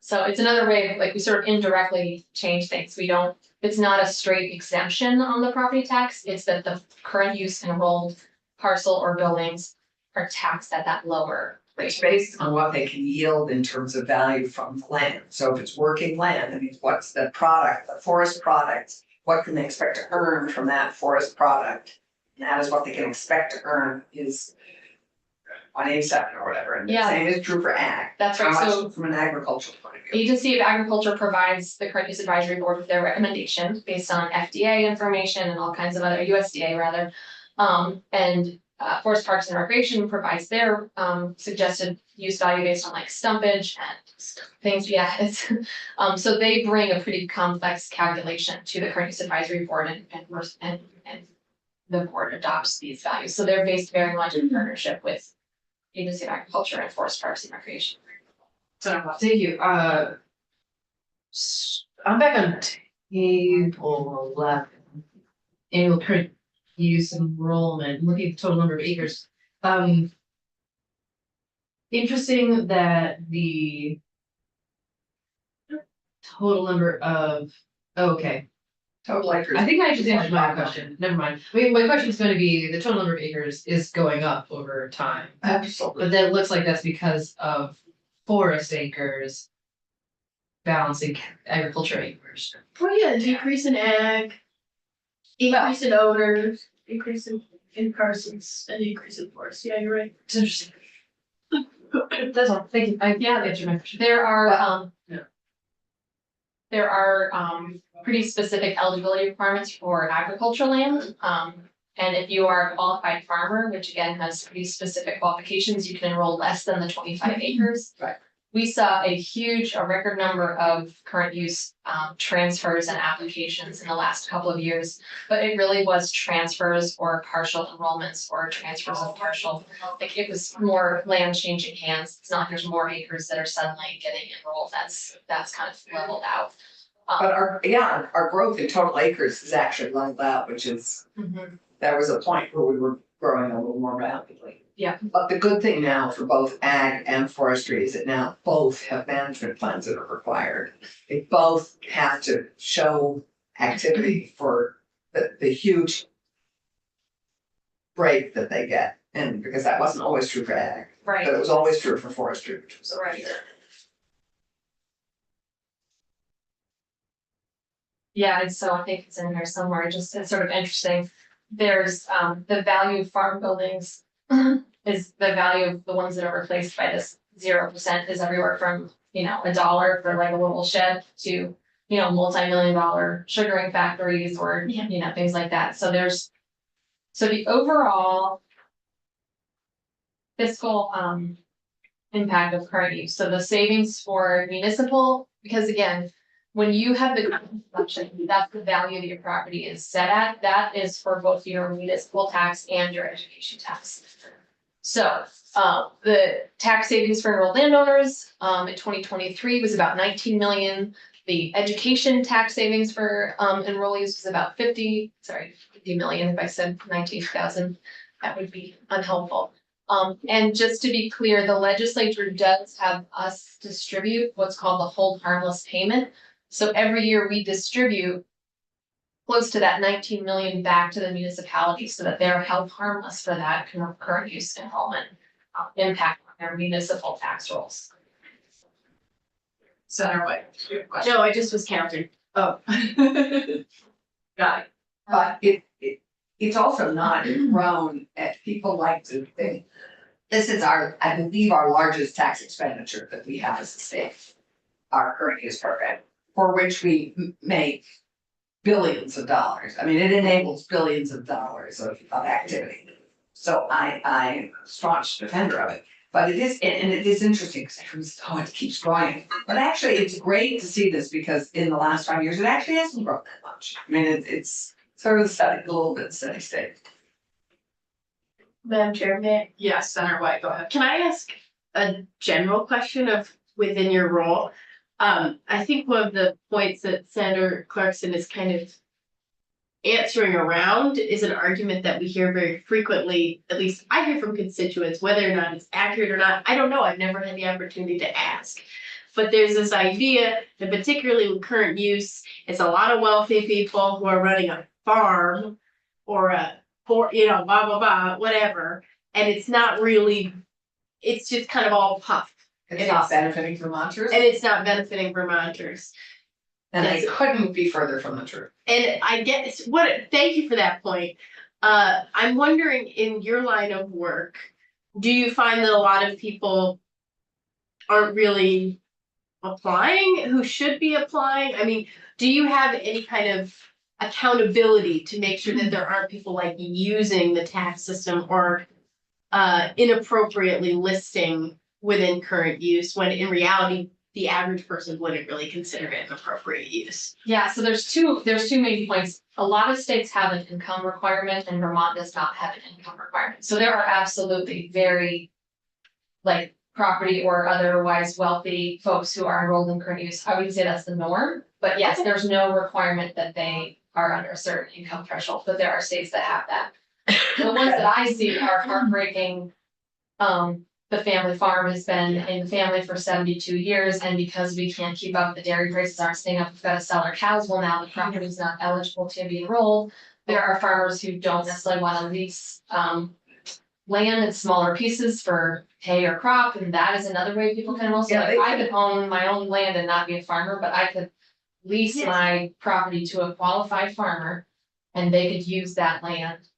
So it's another way of, like, we sort of indirectly change things. We don't, it's not a straight exemption on the property tax. It's that the current use enrolled parcel or buildings are taxed at that lower it's rate. based on what they can yield in terms of value from the land. So if it's working land, I mean, what's the product, the forest products, what can they expect to earn from that forest product? And that is what they can expect to earn is 187 or whatever, and the Yeah. same is true for ag. That's How right, much so from an agricultural point of view? Agency of Agriculture provides the current use advisory board with their recommendation based on FDA information and all kinds of other, USDA rather. Forest Parks and Recreation provides their suggested use value based on like stumpage and things, yeah, it's, so they bring a pretty complex calculation to the current use advisory board and the board adopts these values, so they're based very much in partnership with Agency of Agriculture and Forest Parks and Recreation. Thank you. I'm back on table 11. Annual current use enrollment, looking at the total number of acres. Interesting that the total number of, okay, Total acres. I think I just answered my question. Never mind. I mean, my question is going to be the total number of acres is going up over time, Absolutely. but then it looks like that's because of forest acres balancing agriculture acres. Oh, yeah, decrease in ag, increase in odors, increase in parsons, and increase in forest. Yeah, you're right. It's interesting. That's all. Thank you. I answered my question. There are, Yeah. there are, pretty specific eligibility requirements for agricultural land. And if you are a qualified farmer, which again has pretty specific qualifications, you can enroll less than the 25 acres. Right. We saw a record number of current use, transfers and applications in the last couple of years. But it really was transfers or partial enrollments or transfers of partial, like it was more land changing hands. It's not like there's more acres that are suddenly getting enrolled. That's kind of leveled out. But our growth in total acres is actually leveled out, which is, there was a point where we were growing a little more rapidly. Yeah. But the good thing now for both ag and forestry is that now both have management plans that are required. They both have to show activity for the huge break that they get. And because that wasn't always true for ag, Right. but it was always true for forestry, which was Right. Yeah, and so I think it's in here somewhere, just it's sort of interesting. There's the value of farm buildings is the value of the ones that are replaced by this 0% is everywhere from $1 for like a little shed to, multi-million-dollar sugaring factories or, Yeah. things like that. So the overall fiscal, impact of current use, so the savings for municipal, because again, when you have the consumption, that's the value that your property is set at, that is for both your municipal tax and your education tax. So, the tax savings for enrolled landowners, in 2023 was about 19 million. The education tax savings for, enrollees was about 50 million, if I said 19,000, that would be unhelpful. And just to be clear, the legislature does have us distribute what's called the hold harmless payment. So every year we distribute close to that 19 million back to the municipalities so that they're held harmless for that current use enrollment impact on their municipal tax rolls. Senator White, you have a question? No, I just was counting. Oh. Got it. But it's also not grown, as people like to think. This is I believe, our largest tax expenditure that we have as a state. Our current use program, for which we make billions of dollars. I mean, it enables billions of dollars of activity. So I'm a staunch defender of it. But it is, and it is interesting because it keeps growing. But actually, it's great to see this because in the last 5 years, it actually hasn't grown that much. I mean, it's sort of a little bit steady state. Madam Chair, Yes, Senator White, go ahead. can I ask a general question of within your role? I think one of the points that Senator Clarkson is kind of answering around is an argument that we hear very frequently, at least I hear from constituents, whether or not it's accurate or not, I don't know, I've never had the opportunity to ask. But there's this idea that particularly with current use, it's a lot of wealthy people who are running a farm or blah, blah, blah, whatever. And it's not really, it's just kind of all puff. It's not benefiting Vermonters, And it's not benefiting Vermonters. and they couldn't be further from the truth. And I guess thank you for that point. I'm wondering in your line of work, do you find that a lot of people aren't really applying who should be applying? I mean, do you have any kind of accountability to make sure that there aren't people like using the tax system or inappropriately listing within current use when in reality the average person wouldn't really consider it an appropriate use? Yeah, so there's two main points. A lot of states have an income requirement and Vermont does not have an income requirement. So there are absolutely very property or otherwise wealthy folks who are enrolled in current use. I wouldn't say that's the norm, but yes, there's no requirement that they are under a certain income threshold, but there are states that have that. The ones that I see are heartbreaking. The family farm has been in the family for 72 years, and because we can't keep up, the dairy prices aren't staying up, we've got to sell our cows. Well, now the property is not eligible to be enrolled. There are farmers who don't necessarily want to lease land in smaller pieces for hay or crop, and that is another way people can also, I could own my own land and not be a farmer, but I could lease my property to a qualified farmer, and they could use that land.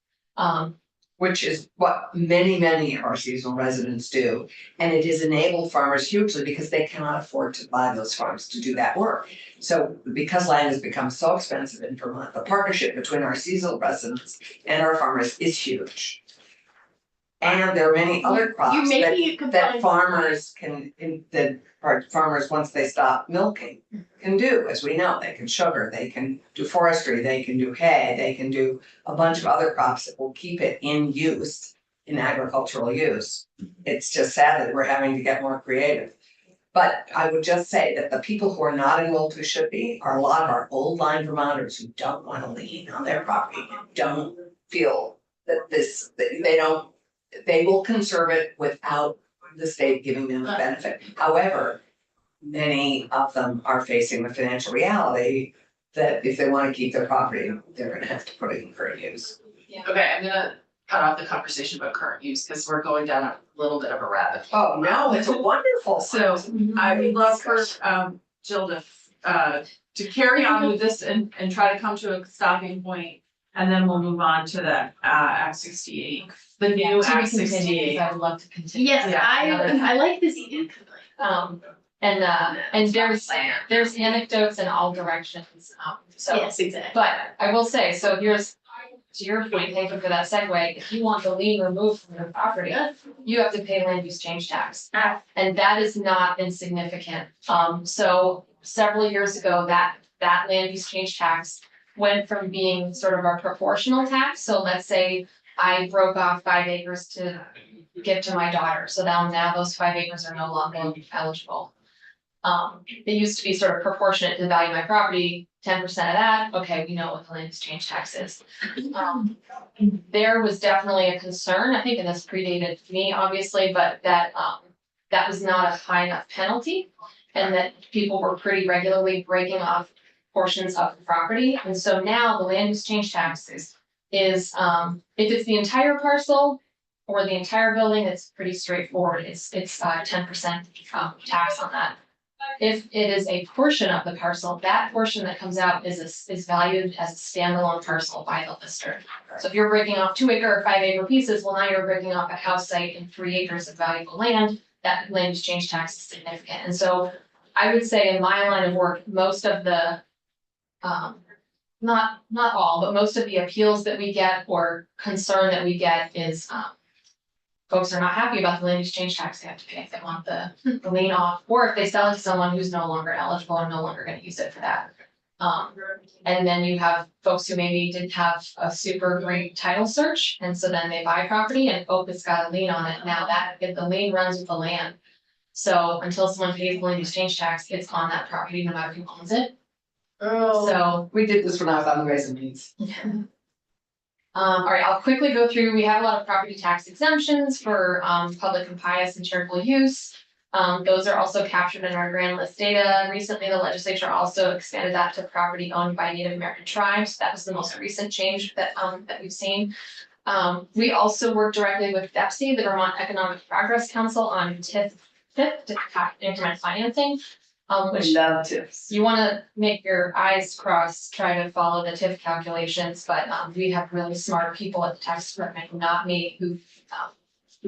Which is what many of our seasonal residents do. And it has enabled farmers hugely because they cannot afford to buy those farms to do that work. So because land has become so expensive in Vermont, the partnership between our seasonal residents and our farmers is huge. And there are many other crops that farmers farmers, once they stop milking, can do, as we know. They can sugar, they can do forestry, they can do hay, they can do a bunch of other crops that will keep it in use, in agricultural use. It's just sad that we're having to get more creative. But I would just say that the people who are not enrolled who should be are a lot of our old line Vermonters who don't want to lien on their property, don't feel that they will conserve it without the state giving them a benefit. However, many of them are facing the financial reality that if they want to keep their property, they're gonna have to put it in current use. Okay, I'm gonna cut off the conversation about current use because we're going down a little bit of a rabbit hole. Oh, no, it's a wonderful. So I would love for Jill to carry on with this and try to come to a stopping point, and then we'll move on to the Act 68. The new To be Act continued, 68. I would love to continue. Yes, Yeah, I like this. And there's anecdotes in all directions, so. Yes, exactly. But I will say, so here's, to your point, thank you for that segue, if you want the lien removed from your property, you have to pay land use change tax. Ah. And that is not insignificant. So several years ago, that land use change tax went from being sort of a proportional tax. So let's say I broke off 5 acres to give to my daughter, so now those 5 acres are no longer eligible. It used to be sort of proportionate to the value of my property, 10% of that, okay, we know what the land use change tax is. There was definitely a concern, I think, and this predated me, obviously, but that was not a high enough penalty. And that people were pretty regularly breaking off portions of the property, and so now the land use change tax is, if it's the entire parcel or the entire building, it's pretty straightforward, it's 10% tax on that. If it is a portion of the parcel, that portion that comes out is valued as a standalone parcel by the lister. So if you're breaking off 2 acre or 5 acre pieces, well, now you're breaking off a house site and 3 acres of valuable land, that land use change tax is significant. And so I would say in my line of work, most of the, not all, but most of the appeals that we get or concern that we get is, folks are not happy about the land use change tax they have to pay if they want the lien off, or if they sell it to someone who's no longer eligible and no longer gonna use it for that. And then you have folks who maybe didn't have a super great title search, and so then they buy property and it's got a lien on it, now that, if the lien runs with the land. So until someone pays the land use change tax, it's on that property, no matter who owns it. So, We did this when I was on the Ways and Means. all right, I'll quickly go through, we have a lot of property tax exemptions for, public and pious and charitable use. Those are also captured in our grand list data. Recently, the legislature also expanded that to property owned by Native American tribes. That was the most recent change that we've seen. We also work directly with DEPC, the Vermont Economic Progress Council, on TIF increment financing. Which Love tips. you wanna make your eyes cross, try to follow the TIF calculations, but we have really smart people at the tax department, not me, who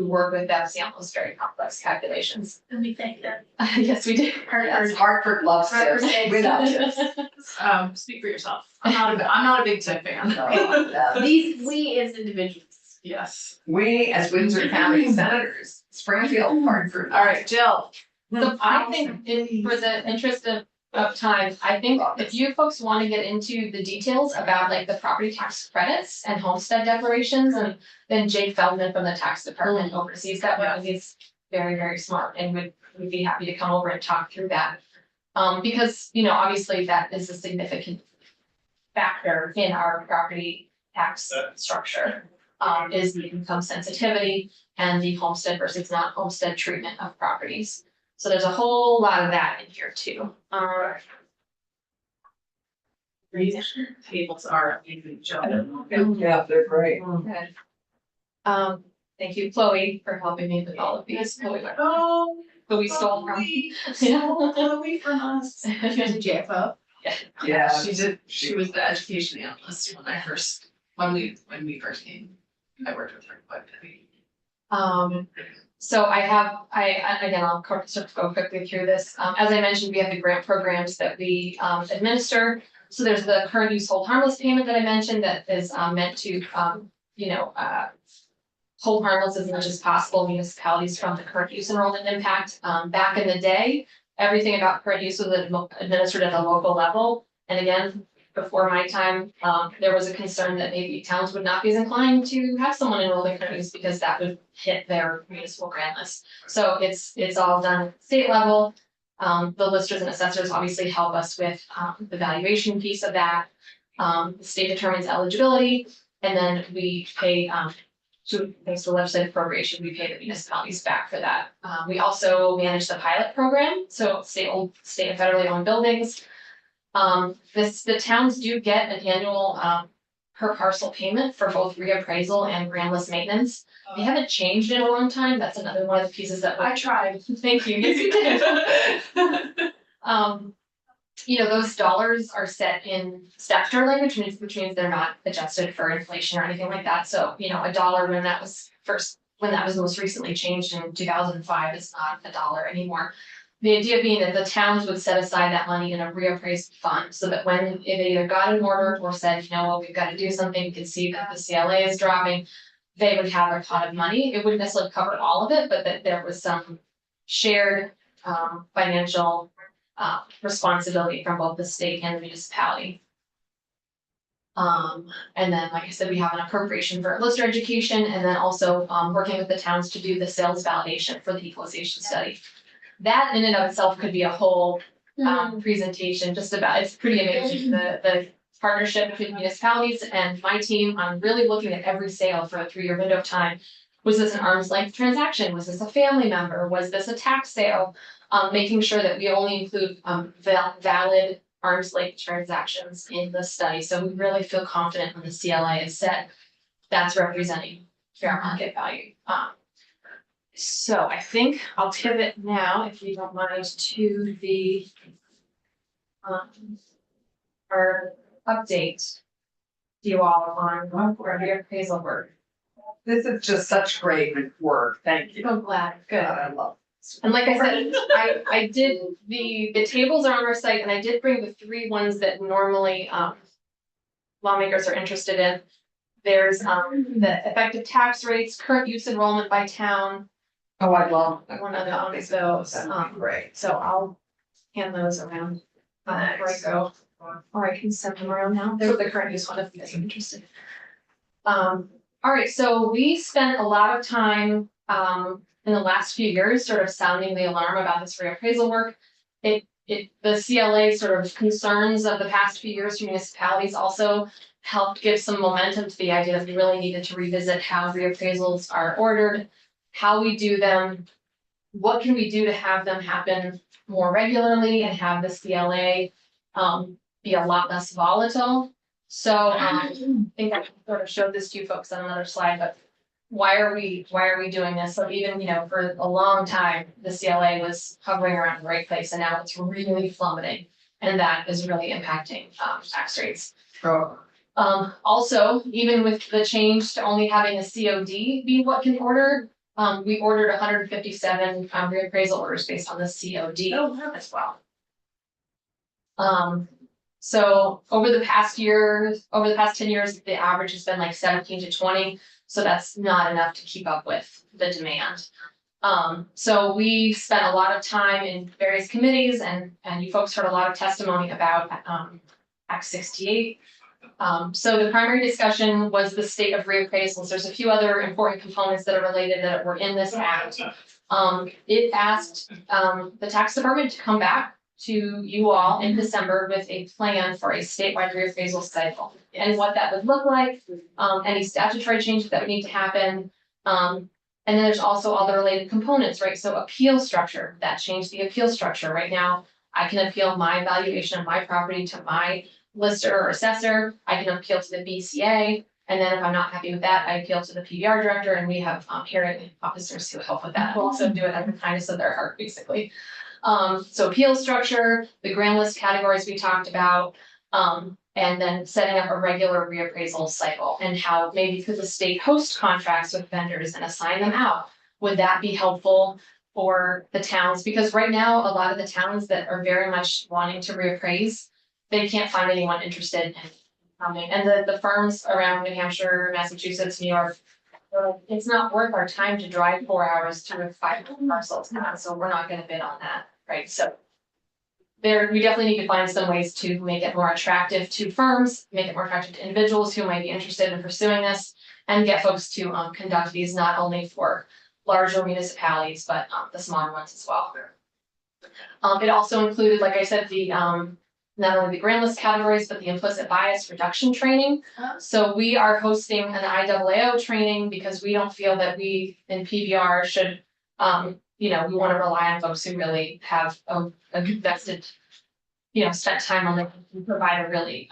work with DEPC on those very complex calculations. And we thank them. Yes, we do. Yes, Hartford loves tips. We love tips. Speak for yourself. I'm not a big tip fan. No. We as individuals. Yes. We, as Windsor County Senators, Springfield, Hartford. All right, Jill. So I think for the interest of time, I think if you folks wanna get into the details about like the property tax credits and homestead declarations, and then Jake Feldman from the tax department oversees that, one, he's very, very smart and would be happy to come over and talk through that. Because, obviously that is a significant factor in our property tax structure. Is the income sensitivity and the homestead versus non-homestead treatment of properties. So there's a whole lot of that in here too. These tables are amazing, Jill. Yeah, they're great. Good. Thank you, Chloe, for helping me with all of these. Chloe, Oh. But we stole from. Chloe from us. Here's a JFO. Yeah. She did, she was the education analyst when we first came. I worked with her quite a bit. So again, I'll sort of go quickly through this. As I mentioned, we have the grant programs that we administer. So there's the current use hold harmless payment that I mentioned that is meant to, hold harmless as much as possible municipalities from the current use enrollment impact. Back in the day, everything about current use was administered at the local level. And again, before my time, there was a concern that maybe towns would not be as inclined to have someone enrolled in current use because that would hit their municipal grant list. So it's all done at the state level. The listers and assessors obviously help us with the valuation piece of that. The state determines eligibility, and then we pay, thanks to legislative appropriation, we pay the municipalities back for that. We also manage the pilot program, so state and federally owned buildings. The towns do get an annual per parcel payment for both reappraisal and grand list maintenance. They haven't changed in a long time. That's another one of the pieces that I tried. Thank you. Yes, you did. Those dollars are set in statutory language, which means they're not adjusted for inflation or anything like that. So, a dollar when that was most recently changed in 2005 is not a dollar anymore. the idea being that the towns would set aside that money in a reappraisal fund, so that when it either got an order or said, you know what, we've got to do something, we can see that the CLA is dropping, they would have a pot of money. It wouldn't necessarily cover all of it, but that there was some shared financial responsibility from both the state and the municipality. And then, like I said, we have an appropriation for lister education, and then also working with the towns to do the sales validation for the equalization study. That in and of itself could be a whole presentation just about, it's pretty amazing, the partnership between municipalities and my team on really looking at every sale for a 3-year window of time. Was this an arm's length transaction? Was this a family member? Was this a tax sale? Making sure that we only include valid arm's length transactions in the study. So we really feel confident when the CLA is set, that's representing fair market value. So I think I'll pivot now, if you don't mind, to the our update to you all on our reappraisal work. This is just such great work. Thank you. I'm glad, good. I love this. And like I said, I did, the tables are on our site, and I did bring the 3 ones that normally lawmakers are interested in. There's the effective tax rates, current use enrollment by town, Oh, I love. one of those. Great. So I'll hand those around before I go, or I can send them around now. There's the current use one if you guys are interested. All right, so we spent a lot of time in the last few years sort of sounding the alarm about this reappraisal work. The CLA sort of concerns of the past few years for municipalities also helped give some momentum to the idea that we really needed to revisit how reappraisals are ordered, how we do them, what can we do to have them happen more regularly and have the CLA be a lot less volatile. So I think I sort of showed this to you folks on another slide, but why are we doing this? So even, for a long time, the CLA was hovering around the right place, and now it's really plummeting, and that is really impacting tax rates. Also, even with the change to only having a COD be what can order, we ordered 157 reappraisal orders based on the COD as well. So over the past 10 years, the average has been like 17 to 20. So that's not enough to keep up with the demand. So we spent a lot of time in various committees, and you folks heard a lot of testimony about Act 68. So the primary discussion was the state of reappraisals. There's a few other important components that are related that were in this act. It asked the tax department to come back to you all in December with a plan for a statewide reappraisal cycle and what that would look like, any statutory changes that would need to happen. And then there's also all the related components, right? So appeal structure, that changed the appeal structure. Right now, I can appeal my valuation of my property to my lister or assessor. I can appeal to the BCA. And then if I'm not happy with that, I appeal to the PBR director, and we have hearing officers who help with that, who also do it at the kindness of their heart, basically. So appeal structure, the grand list categories we talked about, and then setting up a regular reappraisal cycle, and how maybe could the state host contracts with vendors and assign them out? Would that be helpful for the towns? Because right now, a lot of the towns that are very much wanting to reappraise, they can't find anyone interested in coming. And the firms around New Hampshire, Massachusetts, New York, it's not worth our time to drive 4 hours to a 5 parcels, so we're not gonna bid on that, right? So we definitely need to find some ways to make it more attractive to firms, make it more attractive to individuals who might be interested in pursuing this, and get folks to conduct these not only for larger municipalities, but the smaller ones as well. It also included, like I said, the not only the grand list categories, but the implicit bias reduction training. So we are hosting an IAAO training because we don't feel that we in PBR should, we want to rely on folks who really have a vested, spent time on it and provide a really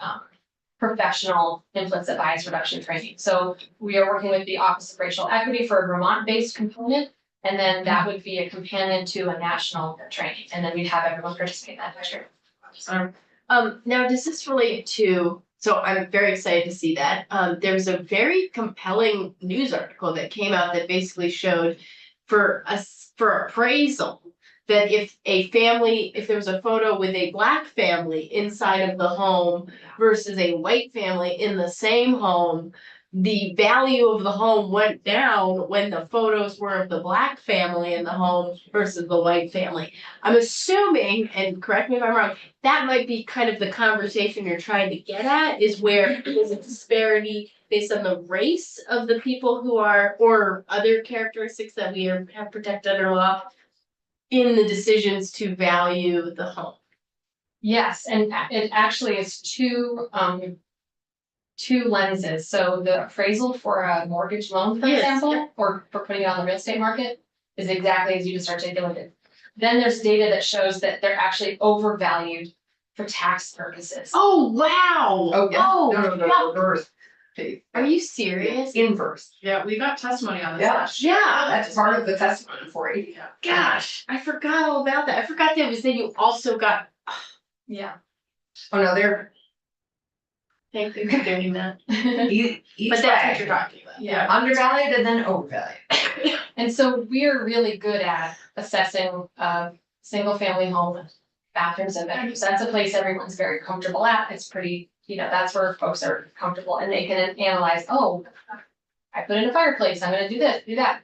professional implicit bias reduction training. So we are working with the Office of Racial Equity for a Vermont-based component, and then that would be a companion to a national training, and then we'd have everyone participate in that next year. Now, does this relate to, so I'm very excited to see that. There's a very compelling news article that came out that basically showed for appraisal, that if there was a photo with a black family inside of the home versus a white family in the same home, the value of the home went down when the photos were of the black family in the home versus the white family. I'm assuming, and correct me if I'm wrong, that might be kind of the conversation you're trying to get at, is where there's a disparity based on the race of the people who are, or other characteristics that we have protected under law in the decisions to value the home. Yes, and it actually is two lenses. So the appraisal for a mortgage loan, for Yes, example, or for putting it on the real estate market is exactly as you just articulated. Then there's data that shows that they're actually overvalued for tax purposes. Oh, wow. Oh, yeah, Oh, no, no, wow. no, reverse. Pete. Are you serious? Inverse. Yeah, we got testimony on this. Yeah. last year. Yeah. That's part of the testimony for you. Gosh, I forgot all about that. I forgot that was then you also got, Yeah. Oh, no, they're thank you for doing that. each But that's what you're way. talking about. Yeah. Undervalued and then overvalued. And so we're really good at assessing single family home bathrooms and bedrooms. That's a place everyone's very comfortable at. It's pretty, that's where folks are comfortable and they can analyze, oh, I put in a fireplace, I'm gonna do this, do that,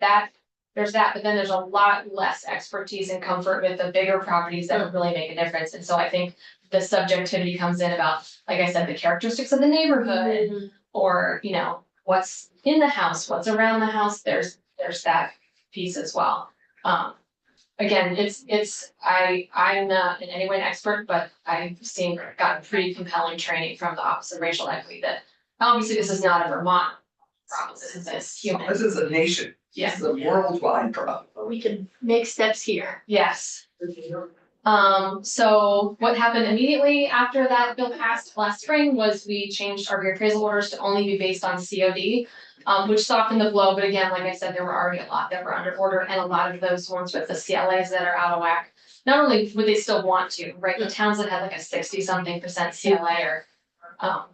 there's that, but then there's a lot less expertise and comfort with the bigger properties that really make a difference. And so I think the subjectivity comes in about, like I said, the characteristics of the neighborhood, or, what's in the house, what's around the house, there's that piece as well. Again, I'm not in any way an expert, but I've gotten pretty compelling training from the Office of Racial Equity that obviously this is not a Vermont problem, this is human. This is a nation. Yeah. This is a worldwide problem. But we can make steps here. Yes. So what happened immediately after that bill passed last spring was we changed our reappraisal orders to only be based on COD, which softened the blow, but again, like I said, there were already a lot that were under order, and a lot of those ones with the CLAs that are out of whack. Not only would they still want to, right, the towns that had like a 60-something% CLA, or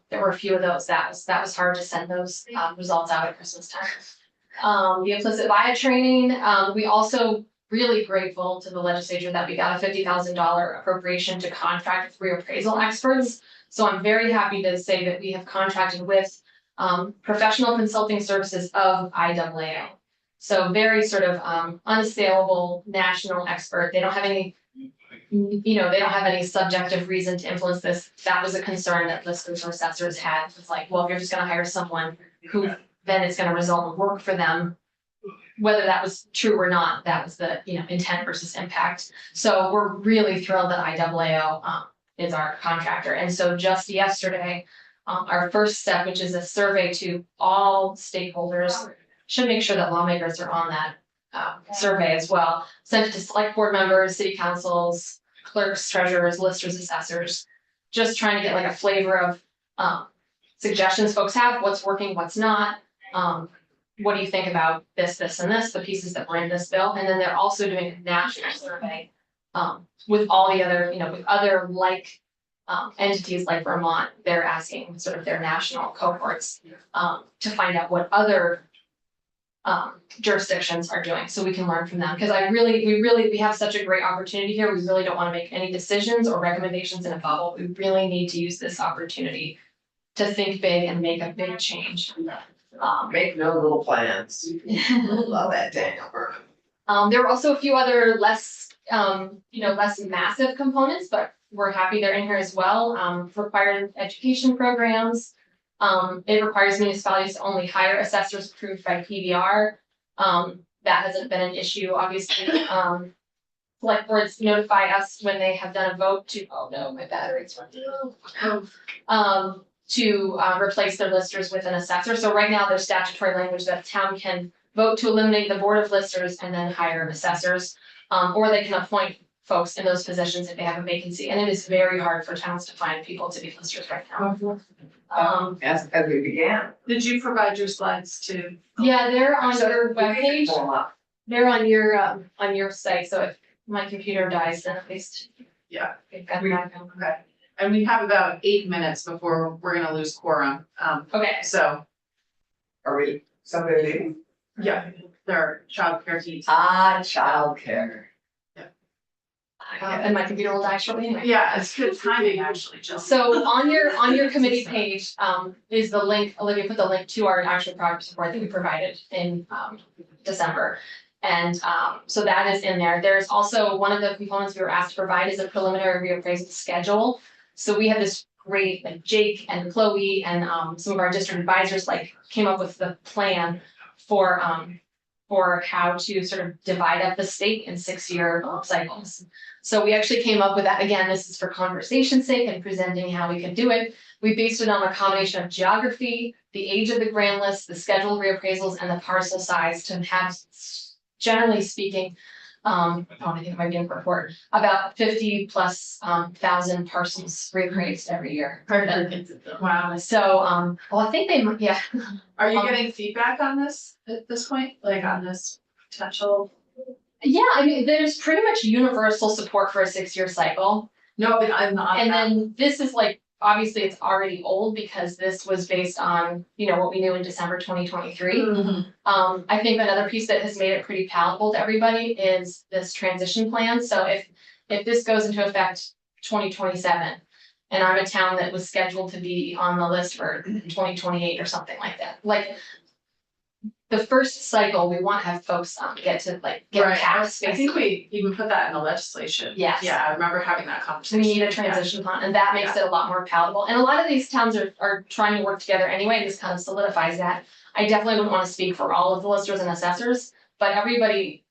there were a few of those, that was hard to send those results out at Christmas time. The implicit bias training, we also really grateful to the legislature that we got a $50,000 appropriation to contract with reappraisal experts. So I'm very happy to say that we have contracted with professional consulting services of IAAO. So very sort of unassailable national expert. They don't have any, they don't have any subjective reason to influence this. That was a concern that listers or assessors had. It's like, well, if you're just gonna hire someone who then it's gonna result in work for them, whether that was true or not, that was the intent versus impact. So we're really thrilled that IAAO is our contractor. And so just yesterday, our first step, which is a survey to all stakeholders, should make sure that lawmakers are on that survey as well. Sent it to select board members, city councils, clerks, treasurers, listers, assessors, just trying to get like a flavor of suggestions folks have, what's working, what's not. What do you think about this, and this, the pieces that were in this bill? And then they're also doing a national survey with all the other, with other like entities like Vermont. They're asking sort of their national cohorts to find out what other jurisdictions are doing, so we can learn from them. Because we have such a great opportunity here. We really don't want to make any decisions or recommendations in a bubble. We really need to use this opportunity to think big and make a big change. Make no little plans. Love that, Daniel Burnham. There were also a few other less massive components, but we're happy they're in here as well. Required education programs. It requires municipalities to only hire assessors approved by PBR. That hasn't been an issue, obviously. Select boards notify us when they have done a vote to, oh no, my battery's running low. To replace their listers with an assessor. So right now there's statutory language that a town can vote to eliminate the board of listers and then hire assessors. Or they can appoint folks in those positions if they have a vacancy. And it is very hard for towns to find people to be listers right now. As we began. Did you provide your slides to? Yeah, they're on So, your webpage. pull 'em up. They're on your site. So if my computer dies, then at least Yeah. we've got that. Okay. And we have about 8 minutes before we're gonna lose quorum. Okay. So, Are we, somebody leaving? yeah, there are childcare teams. Childcare. And my computer will die shortly anyway. Yeah, it's good timing, actually, Jill. So on your committee page, is the link, Olivia put the link to our actual progress report that we provided in, December. And, so that is in there. There's also, one of the components we were asked to provide is a preliminary reappraisal schedule. So we had this great, like Jake and Chloe and, some of our district advisors like came up with the plan for how to sort of divide up the state in 6-year cycles. So we actually came up with that. Again, this is for conversation's sake and presenting how we can do it. We based it on a combination of geography, the age of the grand list, the scheduled reappraisals, and the parcel size to have, generally speaking, I think it might be in report, about 50 plus thousand parcels reappraised every year. Wow. So, well, I think they, yeah. Are you getting feedback on this at this point, like on this potential? Yeah, I mean, there's pretty much universal support for a 6-year cycle. No, but I'm not. And then this is like, obviously it's already old because this was based on, what we knew in December 2023. Mhm. I think another piece that has made it pretty palatable to everybody is this transition plan. So if this goes into effect 2027, and I'm a town that was scheduled to be on the list for 2028 or something like that, like the first cycle, we want to have folks get Right, passed. I think we even put that in the legislation. Yes. Yeah, I remember having that We conversation. need a transition plan, and that makes it a lot more palatable. And a lot of these towns are trying to work together anyway, and this kind of solidifies that. I definitely wouldn't want to speak for all of the listers and assessors, but everybody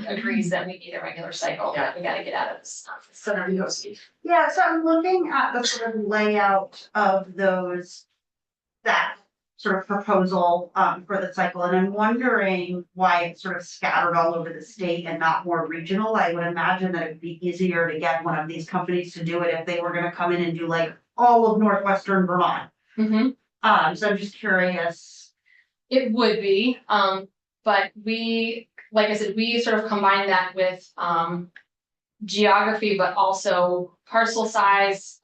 agrees that we need a regular cycle, that we gotta get out of this. Senator Yoski. Yeah, so I'm looking at the sort of layout of that sort of proposal for the cycle, and I'm wondering why it's sort of scattered all over the state and not more regional. I would imagine that it'd be easier to get one of these companies to do it if they were gonna come in and do like all of northwestern Vermont. Mm-hmm. So I'm just curious. It would be, but we, like I said, we sort of combine that with, geography, but also parcel size,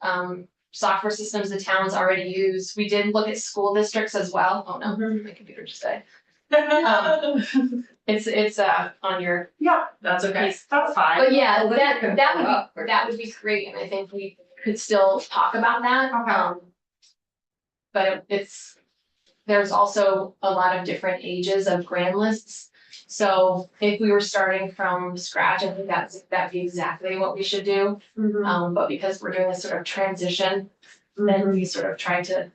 software systems the towns already use. We did look at school districts as well. Oh no, my computer just died. It's on your, Yeah, That's okay. that's fine. but yeah, Well, that can that pull would up, be, that would be great, and I think we could still talk about that. Okay. But there's also a lot of different ages of grand lists. So if we were starting from scratch, I think that'd be exactly what we should do. Mhm. But because we're doing this sort of transition, then we sort of try to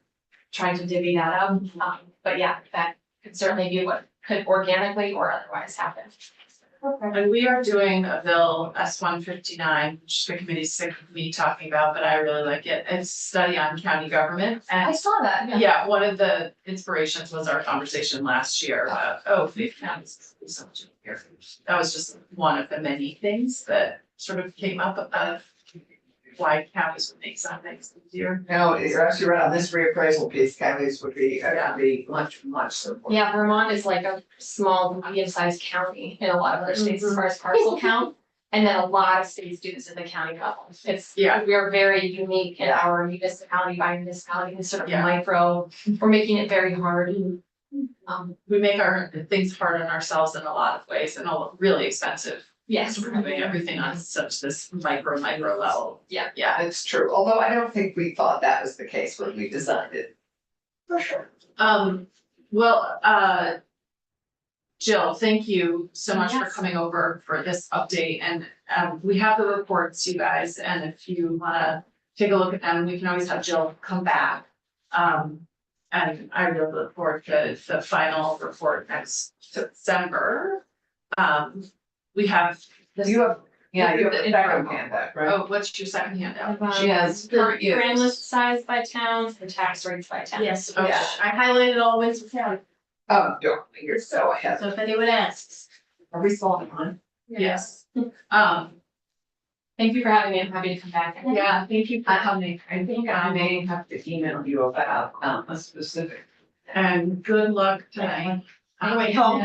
divvy that up. But yeah, that could certainly be what could organically or otherwise happen. And we are doing a bill S-159, which the committee's sick of me talking about, but I really like it. It's a study on county government. I And saw that, yeah, one of the inspirations was our conversation last year about, Fayette County's so much here. That was just one of the many things that sort of came up of why counties would make some things easier. No, you're actually right on this reappraisal piece, counties would be much support. Yeah, Vermont is like a small, medium-sized county in a lot of other states as far as parcel count. And then a lot of states do this at the county level. Yeah. We are very unique in our municipality by municipality, and sort of Yeah. micro, we're making it very hard. We make our things hard on ourselves in a lot of ways and all really expensive. Yes. We're doing everything on such this micro level. Yeah. Yeah. It's true, although I don't think we thought that was the case when we designed it. For sure. Well, Jill, thank you so much for Yes. coming over for this update, and we have the reports, you guys, and if you wanna take a look at them, we can always have Jill come back. And I really look forward to the final report next December. We have this. You have the intro. second handout, right? Oh, what's your second handout? She has The current use. grand list size by towns, the tax rates by town. Yes, Okay. I highlighted all Windsor County, Oh, darling, you're so ahead. so if anyone asks. Are we still on? Yes. Thank you for having me. I'm happy to come back. Yeah, thank you. I think I may have to email you about a specific. And good luck tonight. On the way home.